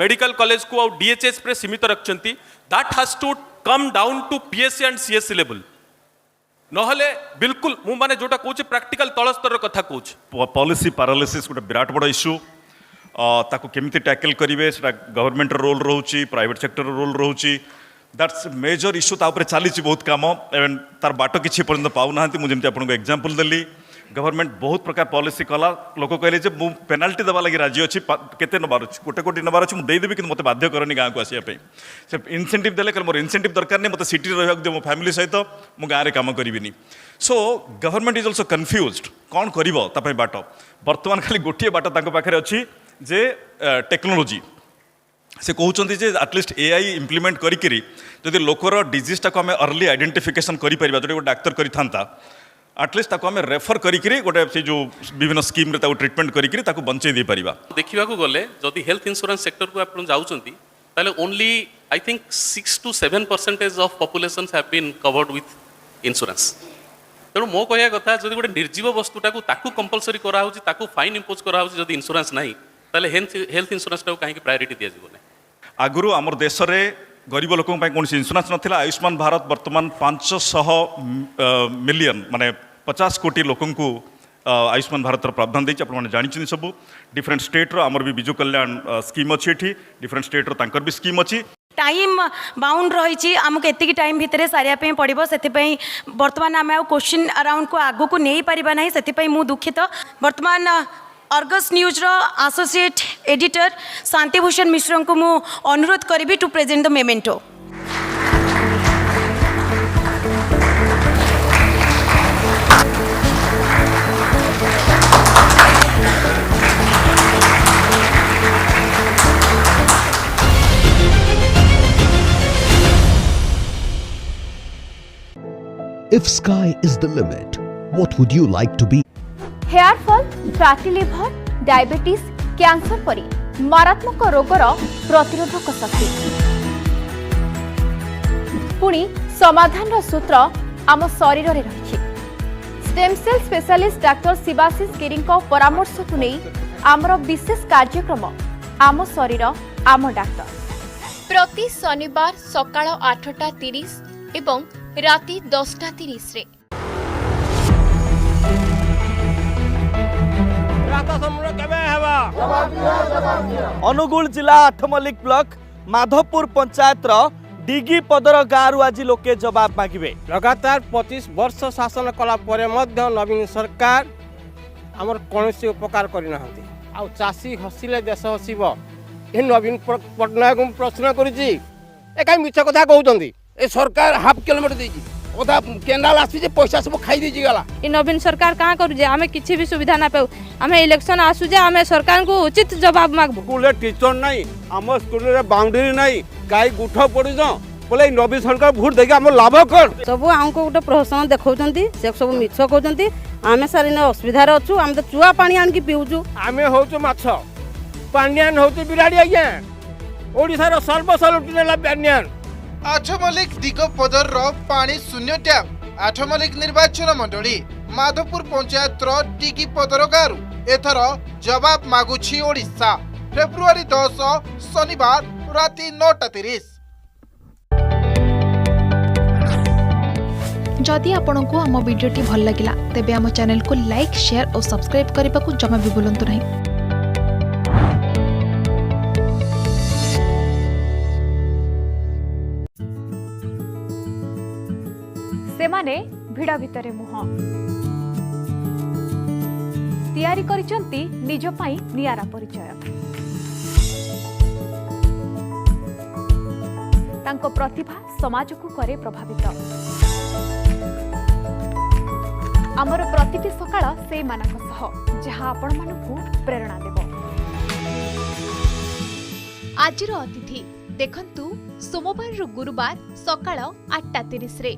मेडिकल कॉलेज को और डीएचएच पे सीमित रखते that has to come down to PSC and CSC level नहले बिल्कुल मु माने जोटा कहूँ प्रैक्टिकल तल स्तर कथा कहूँ पॉलिसी पैरालिसिस गोटे विराट बड़ इश्यू ताको केमिति टैकल करेंगे गवर्नमेंट रोल रोचे प्राइवेट सेक्टर रोल रोचे दैट्स मेजर इश्यू तापर चली बहुत कम एवं तार बाट किसी पर्यटन पाऊना मुझे आपको एग्जांपल देली गवर्नमेंट बहुत प्रकार पॉलिसी कला लोक कहले मु पेनाल्टी देवा लगी राजी अच्छी केते नबार अच्छी गोटे कोटी नबार अच्छी मुझे देदेवी कि मत बाध्य करनी गाँव को आसापी से इनसेंटिव देले कल मोर इनसेंटिव दरकार नहीं मतलब सिटी रहा दियो मो फैमिली सहित मु गाँव में कम करी so government is also confuse कौन कर बाट बर्तमान खाली गोटे बाट पाखे अच्छी जे टेक्नोलोजी से कहते जे आटलिस्ट एआई इम्प्लीमेंट करी जदि लोकर डिजीजटा को आम अर्ली आइडेंटिफिकेशन करें जो डाक्तर करता आटलिस्ट ताको आम रेफर करी गोटे से जो विभिन्न स्कीम रे ताको ट्रीटमेंट करी बंचे दे पारिबा देखा गले जदि हेल्थ इंश्योरेंस सेक्टर को आप जाउछंती ताले only I think 6 to 7% of population have been covered with insurance तेणु मो कहया कथा जदि गोटे निर्जीव वस्तुटा को ताकू कंपलसरी करा होची ताकू फाइन इंपोज करा होची जदि इंश्योरेंस नहीं ताले हेल्थ इंश्योरेंस को कहीं प्रायोरिटी दिया जीवो आगुरु आमर देश रे गरीब लोकों कौन इंश्योरेंस नाला आयुष्मान भारत बर्तमान 500 मिलियन माने 50 कोटी लोकों को आयुष्मान भारत प्रावधान देती आपने जानते सब डिफरेंट स्टेट्र आमर भी विजु कल्याण स्कीम अच्छी एठी डिफरेंट स्टेट्र तांकर भी स्कीम अच्छी टाइम बाउंड रही आमको एति टाइम भितर सारिया पड़ो से बर्तमान आम क्वेश्चन अराउंड को आगू को नहीं पारिबा नहीं से मु दुखित बर्तमान अर्गस न्यूज रो एसोसिएट एडिटर शांतिभूषण मिश्र को मु अनुरोध करी to present the memento If sky is the limit, what would you like to be? Hair fall, fatty liver, diabetes, cancer परी मारात्मक रोगर प्रतिरोधक शक्ति पुणी समाधान सूत्र आम शरीर में रही stem cell specialist doctor Shivashish Giri परामर्श को नहीं आमर विशेष कार्यक्रम आम शरीर आम डाक्टर प्रति शनिवार सकाळ 8:30 एवं राति 10:30 रे अनुगुल जिला आठमल्लिक ब्लॉक माधवपुर पंचायत डिगी पदर गाँव आज लोके जवाब मागिबे। लगातार 25 वर्ष शासन कला परे मध्य नवीन सरकार आमर कौन उपकार करना आ चाषी हसिले देश हसिब ए नवीन पटनायक प्रश्न करी कहीं मिछ कथा कहते ए सरकार हाफ किलोमीटर देगी ओदा केनाल आसी पैसा सब खाई दीजी गला ए नवीन सरकार कहाँ करू आमे किछि भी सुविधा ना पाऊ आमे इलेक्शन आसु जे आमे सरकार को उचित जवाब मागबो स्कूल टीचर नहीं आम स्कूल रे बाउंड्री नहीं गाई गुठ पड़ी बोले नवीन सरकार भोट देगी आम लाभ कर सब हमको गोटे प्रोत्साहन देखौचंती से सब मिछ कहउचंती आमे सारी न असुविधा रे अछु आमे तो चुआ पानी आन की पीउचु आमे होचु माछ पानियान होचु बिराड़ी आज्ञा ओडिसा रो सर्वसर्वोच्च नेला पानियान आठमल्लिक दिगपदर पानी शून्य डैम आठमल्लिक निर्वाचन मंडली माधवपुर पंचायत डिगी पदर गारू एथर जवाब मागुछि ओडिशा फेब्रुआरी 10 शनिवार राति 9:30। जदि आपंक आम भिडी भल लगा तेब आम चैनल को लाइक शेयर और सब्सक्राइब करने को जमा भी भूलु नहीं। सेमाने भिड़ा भितरे मुह तैयारी करिसंती निज पई नियारा परिचय तांको प्रतिभा समाज को करे प्रभावित आमर प्रतिटी सकाळ से मानक सह जहां आपण मानकु प्रेरणा देबो। आजिर अतिथि देखंतु सोमवार रु गुरुवार सकाळ 8:30 रे।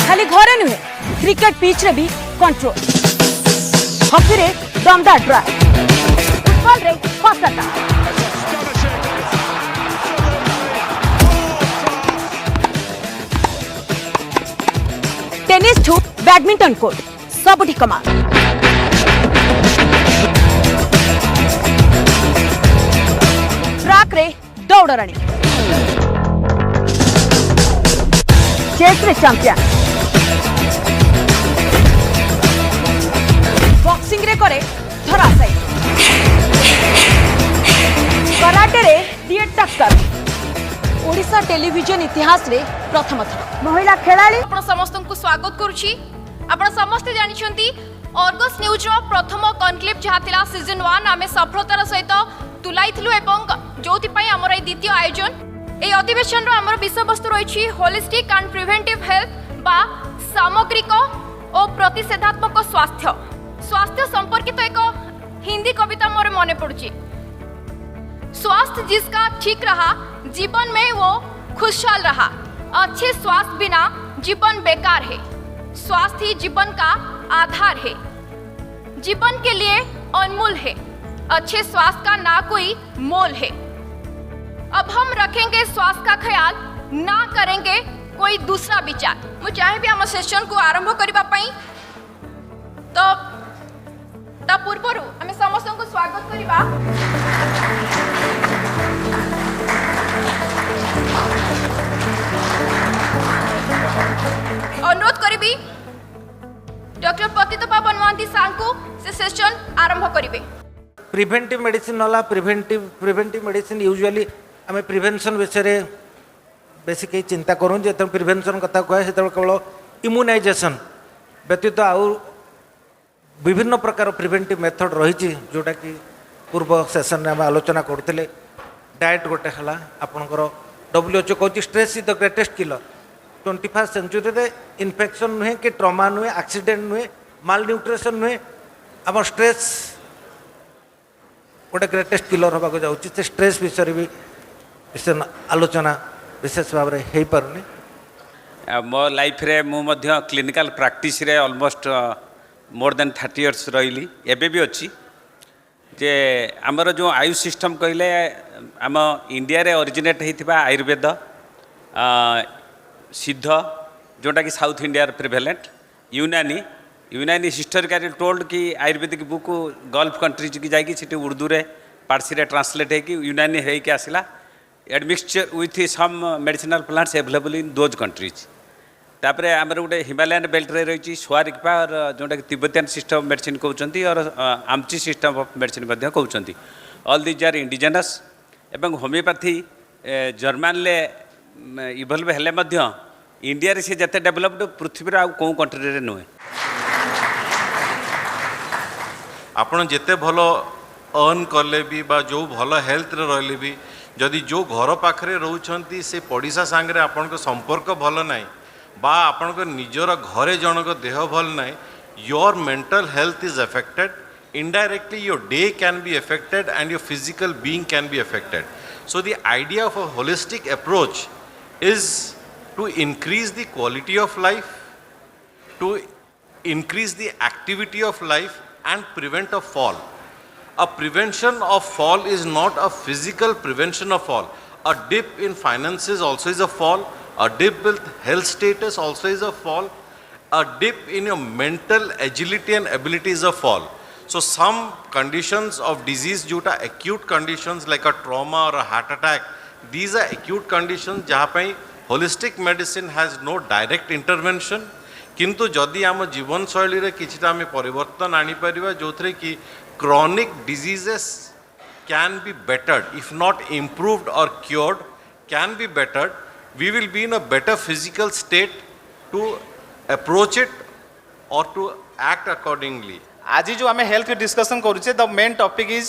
खाली घरे नुहे क्रिकेट पिच रे भी कंट्रोल हॉकी रे दमदार ट्राई फुटबॉल रे फसटा टेनिस ठू बैडमिंटन कोर्ट सबुठी कमाल ट्रैक रे दौड़राणी चेस रे चैंपियन बॉक्सिंग रे करे धराशायी कराटे रे दिए टक्कर ओडिशा टेलीविजन इतिहास रे प्रथम थर महिला खेलाड़ी आपण समस्त को स्वागत करूची। आपण समस्त जानिछंती ऑर्गस न्यूज रो प्रथम कॉन्क्लेव जहातिला सीजन 1 आमे सफलतार सहित तुलाइथिलु एवं जोथि पई हमर ए द्वितीय आयोजन ए अधिवेशन रो हमर विषय वस्तु रहिछि होलिस्टिक एंड प्रिवेंटिव हेल्थ बा सामग्रिक और प्रतिषेधात्मक स्वास्थ्य स्वास्थ्य संपर्कित एक हिंदी कविता मोर मने पड़ुछि। स्वास्थ्य जिसका ठीक रहा जीवन में वो खुशहाल रहा अच्छे स्वास्थ्य बिना जीवन बेकार है स्वास्थ्य ही जीवन का आधार है जीवन के लिए अनमोल है अच्छे स्वास्थ्य का ना कोई मोल है। अब हम रखेंगे स्वास्थ्य का ख्याल ना करेंगे कोई दूसरा विचार। मुझे चाहे भी हम सेशन को आरंभ करबा पई तो ता पूर्वरु हमें समस्त को स्वागत करबा अनुरोध करी डॉक्टर पतितपा बनवांती सांको से सेशन आरंभ करिवे। प्रिवेंटिव मेडिसिन वाला प्रिवेंटिव मेडिसिन यूजुअली आम प्रिवेंशन विषय बेसी कहीं चिंता करूँ जो प्रिवेंशन कथा कहे से केवल इम्यूनाइजेशन व्यतीत आउ विभिन्न प्रकार प्रिवेंटिव मेथड रही जोटा कि पूर्व सेशन में आम आलोचना करते डाएट गोटे है आपंकर WHO कहूँ stress is the greatest killer 21st century रे इन्फेक्शन नुहे कि ट्रमा नुहे एक्सीडेंट नुहे माल न्यूट्रिशन नुहे आम स्ट्रेस गोटे ग्रेटेस्ट किलर होगा जाऊँगी से स्ट्रेस विषय भी विशेष आलोचना विशेष भाव में हो पारुनी मो लाइफ रे मु मध्य क्लिनिकल प्रैक्टिस रे ऑलमोस्ट मोर देन 30 इयर्स रही एबे भी अच्छी जे आमर जो आयुष सिस्टम कहले आम इंडिया रे ओरिजिनेट होता आयुर्वेद सिद्ध जोटा कि साउथ इंडिया प्रिवेलेंट यूनानी हिस्टोरिकली टोल्ड कि आयुर्वेदिक बुक गल्फ कंट्रीज की जाकि उर्दू रे पार्सी रे ट्रांसलेट होगी यूनानी होगी आसला admixture with some medicinal plants available in those countries तापर आमर गोटे हिमालयन बेल्ट रे रही स्वारिकपा और जोटा कि तिब्बतियन सिस्टम मेडिसिन कहते और आमची सिस्टम ऑफ मेडिसिन कहते ऑल दीज आर इंडिजिनस एवं होमियोपैथी जर्मान ले इवल्व हेले मध्य इंडिया रे से जते डेवलप्ड पृथ्वी आउ कौ कंट्री रे नुहे आपण जेते भलो अर्न कले भी बा जो भलो हेल्थ रे रहले भी जदि जो घर पाखरे रहउछंती से पड़िसा सांगरे आपण को संपर्क भलो नाही बा आपण को निजर घरे जनक देह भल नाही your mental health is affected indirectly your day can be affected and your physical being can be affected. So the idea of a holistic approach is to increase the quality of life, to increase the activity of life and prevent a fall. A prevention of fall is not a physical prevention of fall. A dip in finances also is a fall. A dip with health status also is a fall. A dip in your mental agility and ability is a fall. So some conditions of disease जोटा acute conditions like a trauma or a heart attack, these are acute conditions जहाँ पे holistic medicine has no direct intervention. किंतु जदि आम जीवन शैली रे किछिटा आमे परिवर्तन आनी परिबा जोथरे कि chronic diseases can be bettered, if not improved or cured, can be bettered, we will be in a better physical state to approach it or to act accordingly. आज जो आम हेल्थ डिस्कसन करुचे the main topic is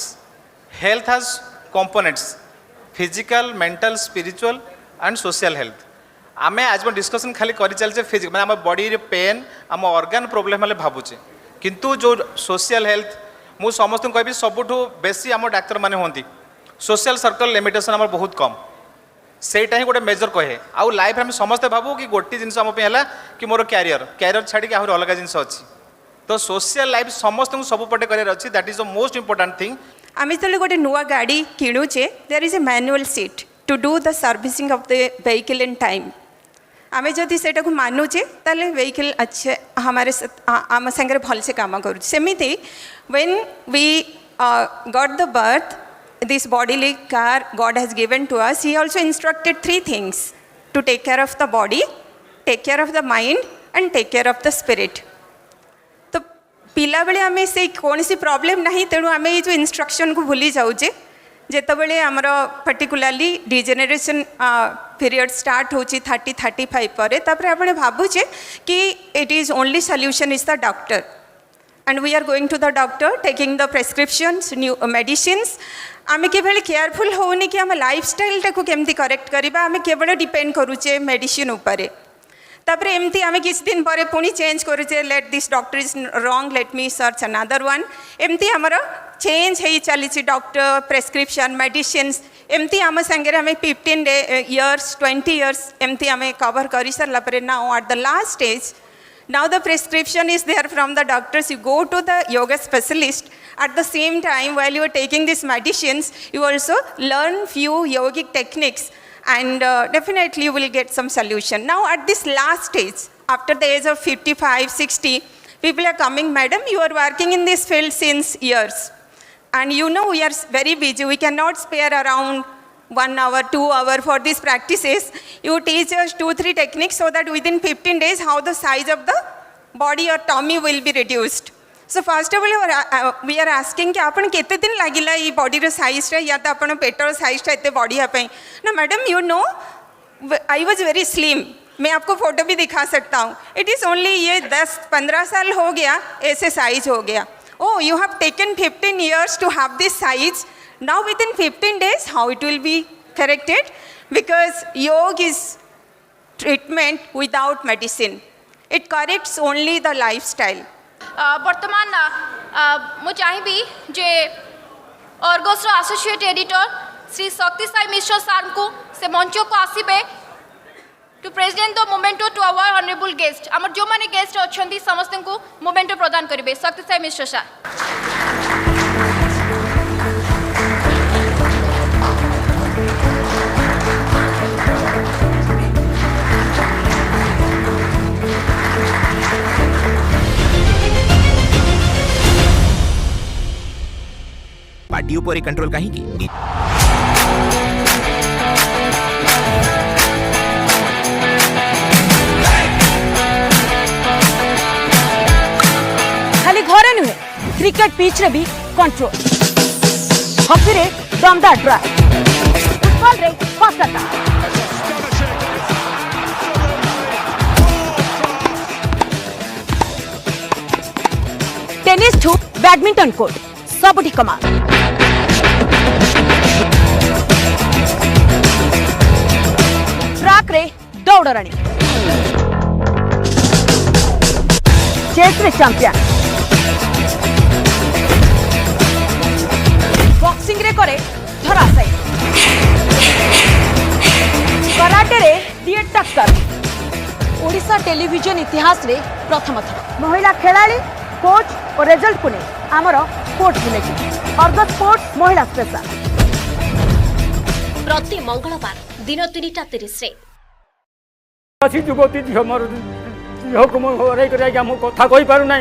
health has components physical mental spiritual and social health आम आज डिस्कसन खाली कर चलचे फिजिक मैं आम बॉडी रे पेन आम ऑर्गन प्रोब्लेम हेल्ले भावुचे किंतु जो सोशल हेल्थ मु समस्त कहबी सबुठू बेसी आम डाक्तर माने होंती सोशल सर्कल लिमिटेशन आम बहुत कम सेटा ही गोटे मेजर कहे आउ लाइफ आम समस्ते भावु कि गोटे जिनस आम है कि मोर क्यारियर छाड़ी आहरी अलग जिनस अच्छी तो सोशल लाइफ समस्त सबुपटे करार अच्छी that is the most important thing आम जो गोटे नुआ गाड़ी किणुचे there is a manual sheet to do the servicing of the vehicle in time आम जदि से मानुचे ताले व्हीकल अच्छे हमारे आम सागर भल से काम करुँ सेमती when we got the birth this bodily car God has given to us, He also instructed 3 things: to take care of the body, take care of the mind, and take care of the spirit. तो पिला बेले आमे से कौन सी प्रॉब्लम नहीं तेणु आमे ये जो इंस्ट्रक्शन को भूली जाऊे जितेबाला आमर पर्टिकुलाली डिजेनेरेशन पीरियड स्टार्ट होची 30-35 पर तापर आपने भावुचे कि it is only solution is the doctor and we are going to the doctor taking the prescriptions new medicines आमे केवल केयरफुल होनी कि आम लाइफस्टाइल टाको केमती करेक्ट करबा आमे केवल डिपेंड करूचे मेडिसिन उपरे तापर एमती आमे किछ दिन परे पुनी चेंज करूचे let this doctor is wrong let me search another one एमती हमर चेंज हेई चलीची डॉक्टर प्रेस्क्रिप्शन मेडिसिन्स एमती आम संगे आमे 15 years 20 years एमती आमे कवर करि सरला परे now at the last stage now the prescription is there from the doctors, you go to the yoga specialist. At the same time while you are taking these medicines you also learn few yogic techniques and definitely you will get some solution. Now at this last stage after the age of 55-60 people are coming, madam you are working in this field since years and you know we are very busy, we cannot spare around 1 hour 2 hours for these practices. You teach us 2-3 techniques so that within 15 days how the size of the body or tummy will be reduced. So first of all we are asking कि आपन केते दिन लागिला ये बॉडी रो साइज रे या तो आपन पेट रो साइज टा एते बढ़िया पे ना madam you know I was very slim मैं आपको फोटो भी दिखा सकता हूँ इट इज़ ओनली ये 10-15 साल हो गया ऐसे साइज हो गया oh you have taken 15 years to have this size. Now within 15 days how it will be corrected because yoga is treatment without medicine, it corrects only the lifestyle. वर्तमान मु चाहिबी जे Argus associate editor Shri Shakti Sai Mishra sir को से मंच को आसबे to present the memento to our honourable guest आमर जो माने गेस्ट अच्छी समस्त को मोमेंटो प्रदान करेंगे शक्ति साई मिश्र सार। पार्टी ऊपर कंट्रोल कहीं खाली घरे नुहे क्रिकेट पिच रे भी कंट्रोल हॉकी रे दमदार ड्राइव फुटबॉल रे फर्स्ट अटैक टेनिस ठू बैडमिंटन कोर्ट सबुठी कमाल ट्रैक रे दौड़राणी चेस रे चैंपियन बॉक्सिंग रे करे धराशायी कराटे रे दिए टक्कर ओडिशा टेलीविजन इतिहास रे प्रथम थर महिला खिलाड़ी कोच और रिजल्ट को नहीं आमर कोर्ट बुलेटिन अर्गस स्पोर्ट्स महिला स्पेशल प्रति मंगलवार दिन 3:30 रे अच्छी युवती झील मोर झील को मुझे कथा कही पार ना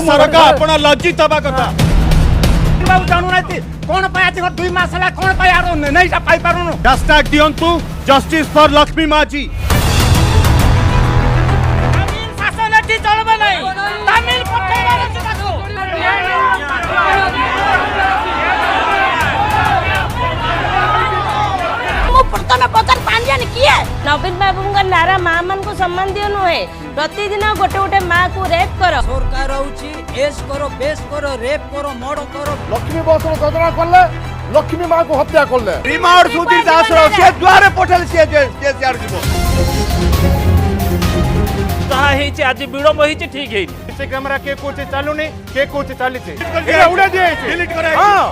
सरकार लज्जित हवा कथा जानू ना कौन आज 2 मास कौन नहीं पाई पारुन हैशटैग दियंतु जस्टिस फॉर लक्ष्मी माझी शासन एटी चलबे नहीं तमिल पठेबार अछि ताको मो प्रथम पचार पांडियान किए नवीन बाबू का नारा मां मन को सम्मान दियो नुहे प्रतिदिन गोटे गोटे मां को रेप करो सरकार होची एस करो बेस करो रेप करो मर्डर करो लक्ष्मी बस गदरा करले लक्ष्मी मां को हत्या करले रिमांड सुधीर दास रो से द्वारे पठल से केसीआर जीवो ताहा हेछि आज विलंब हेछि ठीक है से कैमरा के कोचे चालू नहीं के कोचे चाली छे एरा उड़ा दिए डिलीट करे हां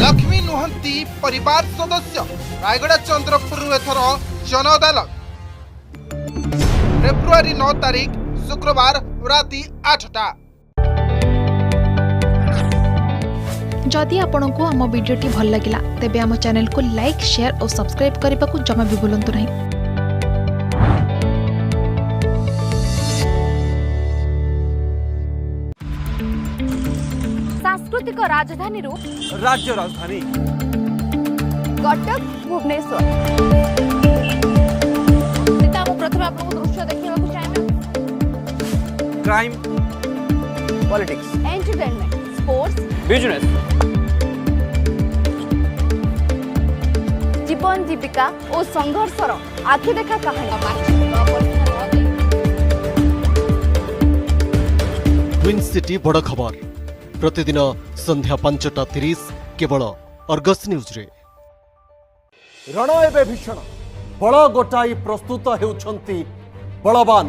लक्ष्मी नुहंती परिवार सदस्य रायगड़ा चंद्रपुर एथर जन अदालत फेब्रुआरी 9 तारीख शुक्रवार राति 8टा। जदि आपंक आम भिडी भल लगा तेब आम चैनल को लाइक शेयर और सब्सक्राइब करने को जमा भी भूलु नहीं। सांस्कृतिक राजधानी राज्य राजधानी कटक भुवनेश्वर प्रथम आपको दृश्य देखा चाहिए crime politics entertainment sports business जीवन जीविका और संघर्षर आखि देखा कहानी ट्विन सिटी बड़ खबर प्रतिदिन संध्या 5:30 केवल अर्गस न्यूज रे। रण एवं भीषण बल गोटाई प्रस्तुत होउछंती बलवान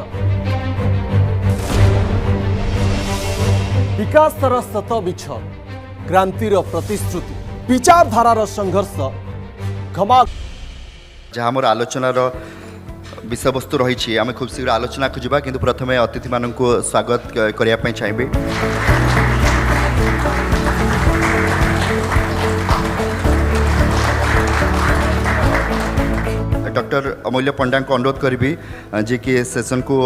विकासर शत मिछ क्रांतिर प्रतिश्रुति विचारधारार संघर्ष घमाल जहाँ मोर आलोचनार विषय वस्तु रही आम खूब शीघ्र आलोचना को जावा किंतु प्रथमे अतिथि मानक स्वागत करने चाहिए। डॉक्टर अमूल्य पंडा को अनुरोध करी जे कि सेशन को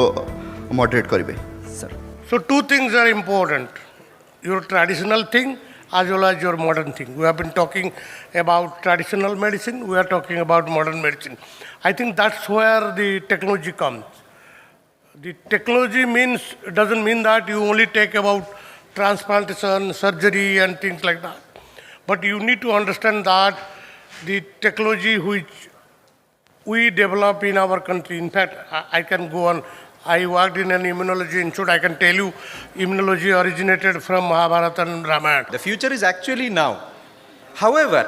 मॉडरेट करेंगे sir. So two things are important, your traditional thing as well as your modern thing. We have been talking about traditional medicine, we are talking about modern medicine. I think that's where the technology comes. The technology doesn't mean that you only take about transplantation, surgery and things like that. But you need to understand that the technology which we develop in our country, in fact, I can go on. I worked in an immunology institute. I can tell you, immunology originated from Mahabharata and Ramayana. The future is actually now. However,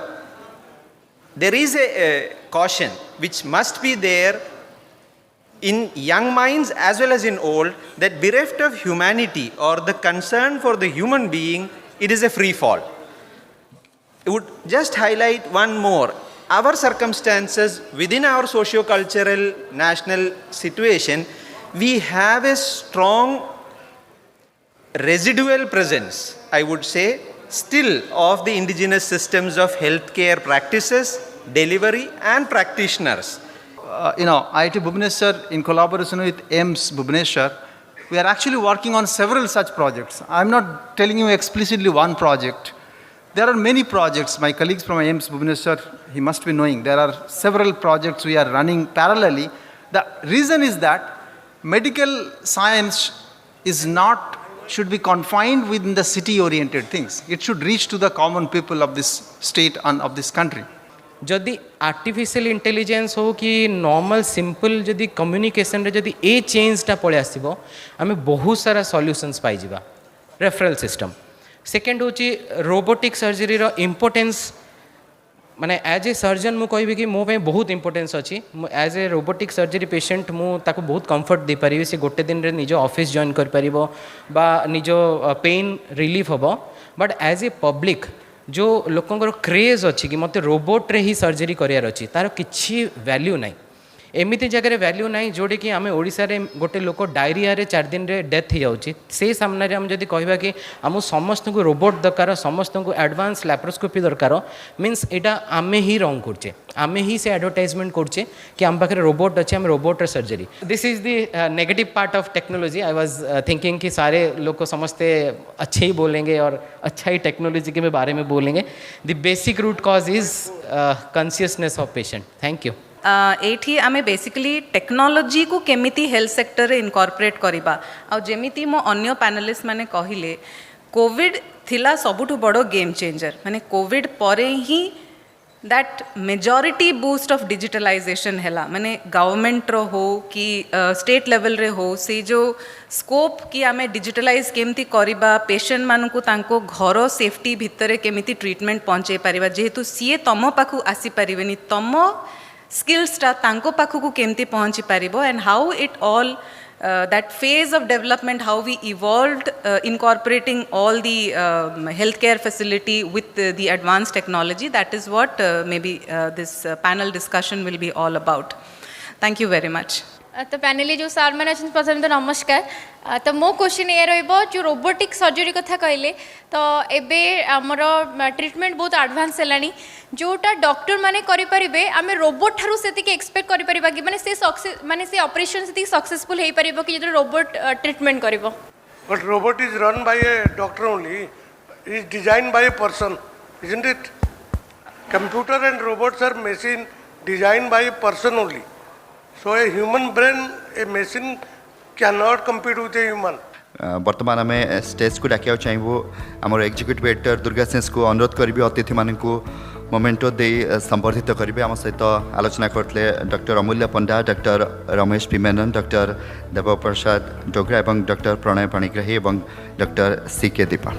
there is a caution which must be there in young minds as well as in old, that bereft of humanity or the concern for the human being, it is a free fall. I would just highlight one more. Our circumstances within our socio-cultural national situation, we have a strong residual presence, I would say, still of the indigenous systems of healthcare practices, delivery and practitioners. IIT Bhubaneswar in collaboration with AIIMS Bhubaneswar, we are actually working on several such projects. I'm not telling you explicitly one project. There are many projects. My colleagues from AIIMS Bhubaneswar, he must be knowing, there are several projects we are running parallelly. The reason is that medical science should be confined within the city-oriented things. It should reach to the common people of this state and of this country. जदि आर्टिफिशियल इंटेलिजेंस हो कि नॉर्मल सिंपल जदि कम्युनिकेशन रे जदि ए चेंजटा पळे आसीबो आमे बहुत सारा सॉल्यूशंस पाई जिबा रेफरल सिस्टम सेकेंड होची रोबोटिक सर्जरी रो इंपोर्टेंस माने एज ए सर्जन मु कहबी कि मो पे बहुत इंपोर्टेंस अछि as a robotic surgery patient मु ताको बहुत कंफर्ट दे पारिबे से गोटे दिन रे निजो ऑफिस जॉइन कर पारिबो बा निजो पेन रिलीफ होबो बट एज ए पब्लिक जो लोकंर क्रेज अच्छी कि मत रोबोट रे ही सर्जरी करार अच्छी तार किसी वैल्यू ना एमती जगह वैल्यू ना जोड़े कि आम ओडिशा रे गोटे लोक डायरिया रे 4 दिन रे डेथ हो जाउची से सामने आम जदि कहबा कि आम समस्त को रोबोट दरकार समस्त को एडवांस लैप्रोस्कोपी दरकार मीन्स एटा आमे ही रंग करछे आमे ही से एडवर्टाइजमेंट करछे कि आम पाखे रोबोट अच्छे आम रोबोट रे surgery this is the negative part of technology I was thinking कि सारे लोग समस्ते अच्छे ही बोलेंगे और अच्छा ही टेक्नोलॉजी के बारे में बोलेंगे the basic root cause is consciousness of patient thank you एठी आमे बेसिकली टेक्नोलॉजी को केमिति हेल्थ सेक्टर रे इनकॉर्पोरेट करिबा आ जेमिति मो अन्य पैनलिस्ट माने कहिले कोविड थिला सबुठु बड़ो गेम चेंजर माने कोविड परे ही that majority boost of digitalisation हैला माने गवर्नमेंट रो हो कि स्टेट लेवल रे हो से जो स्कोप कि आमे डिजिटलाइज केमती करिबा पेशेंट मानकु तांको घर सेफ्टी भितरे केमिति ट्रीटमेंट पहुंचे पारिबा जेहेतु सीए तम पाखु आसी पारिबेनी तम स्किल्सटा तांको पाखु केमती पहुंची पारिबो and how it all that phase of development, how we evolved incorporating all the healthcare facility with the advanced technology, that is what maybe this panel discussion will be all about. Thank you very much. तो पैनल जो सार मैंने अच्छे प्रथम तो नमस्कार तो मो क्वेश्चन ये रो रोबोटिक सर्जरी कथा कहले तो एबे आमर ट्रीटमेंट बहुत एडवांस है जोटा डॉक्टर माने करि परिबे आमे रोबोट थारु सेति के एक्सपेक्ट करि परिबा कि माने से ऑपरेशन सेति सक्सेसफुल हे परिबो कि जे रोबोट ट्रीटमेंट करिवो but robot is run by a doctor only is designed by a person isn't it computer and robots are machine designed by a person only So a human brain, a machine cannot compete with a human. वर्तमान आम स्टेज को डाकिया चाहबू आमर एग्जीक्यूटिव एडिटर दुर्गा सिंह को अनुरोध करी अतिथि मानक मोमेंटो दे संबर्धित करेंगे आम सहित आलोचना करते doctor Amulya Panda doctor Ramesh P Menon doctor Devaprasad Dogra और डॉक्टर प्रणय पाणिग्राही और डॉक्टर सी.के. दीपा।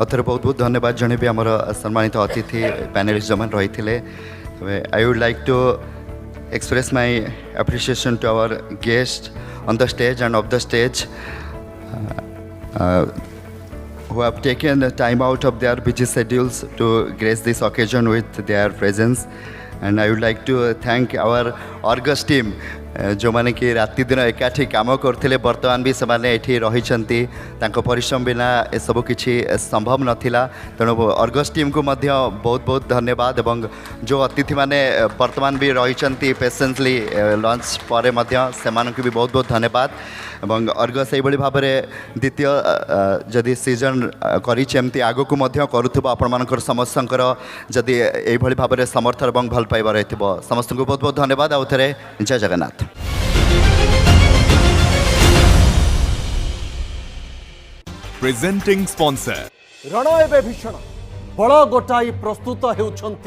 अथर बहुत बहुत धन्यवाद जनबी आमर सम्मानित अतिथि पैनलिस्ट जो रही थे I would like to express my appreciation to our guest on the stage and off the stage who have taken the time out of their busy schedules to grace this occasion with their presence, and I would like to thank our Argus team जो माने कि राति दिन एकाठी काम करते बर्तमान भी सेमाने एठी रहिछंती तांको परिश्रम बिना ए सब किछि संभव नथिला तेणु अर्गस टीम को मध्य बहुत बहुत धन्यवाद एवं जो अतिथि माने वर्तमान भी रहिछंती पेशेंटली लंच परे मध्य सेमानकु भी बहुत बहुत धन्यवाद एवं अर्गस एई भली भाबरे द्वितीय जदि सीजन करिछेमती आगो को मध्य करूथबो आपण मानकर समस्तंकर जदि एई भली भाबरे समर्थन एवं भल पाइबा रहितबो समस्त को बहुत बहुत धन्यवाद आउथरे जय जगन्नाथ। प्रेजेंटिंग स्पॉन्सर रण एबे भीषण बड़ गोटाई प्रस्तुत हेउछंती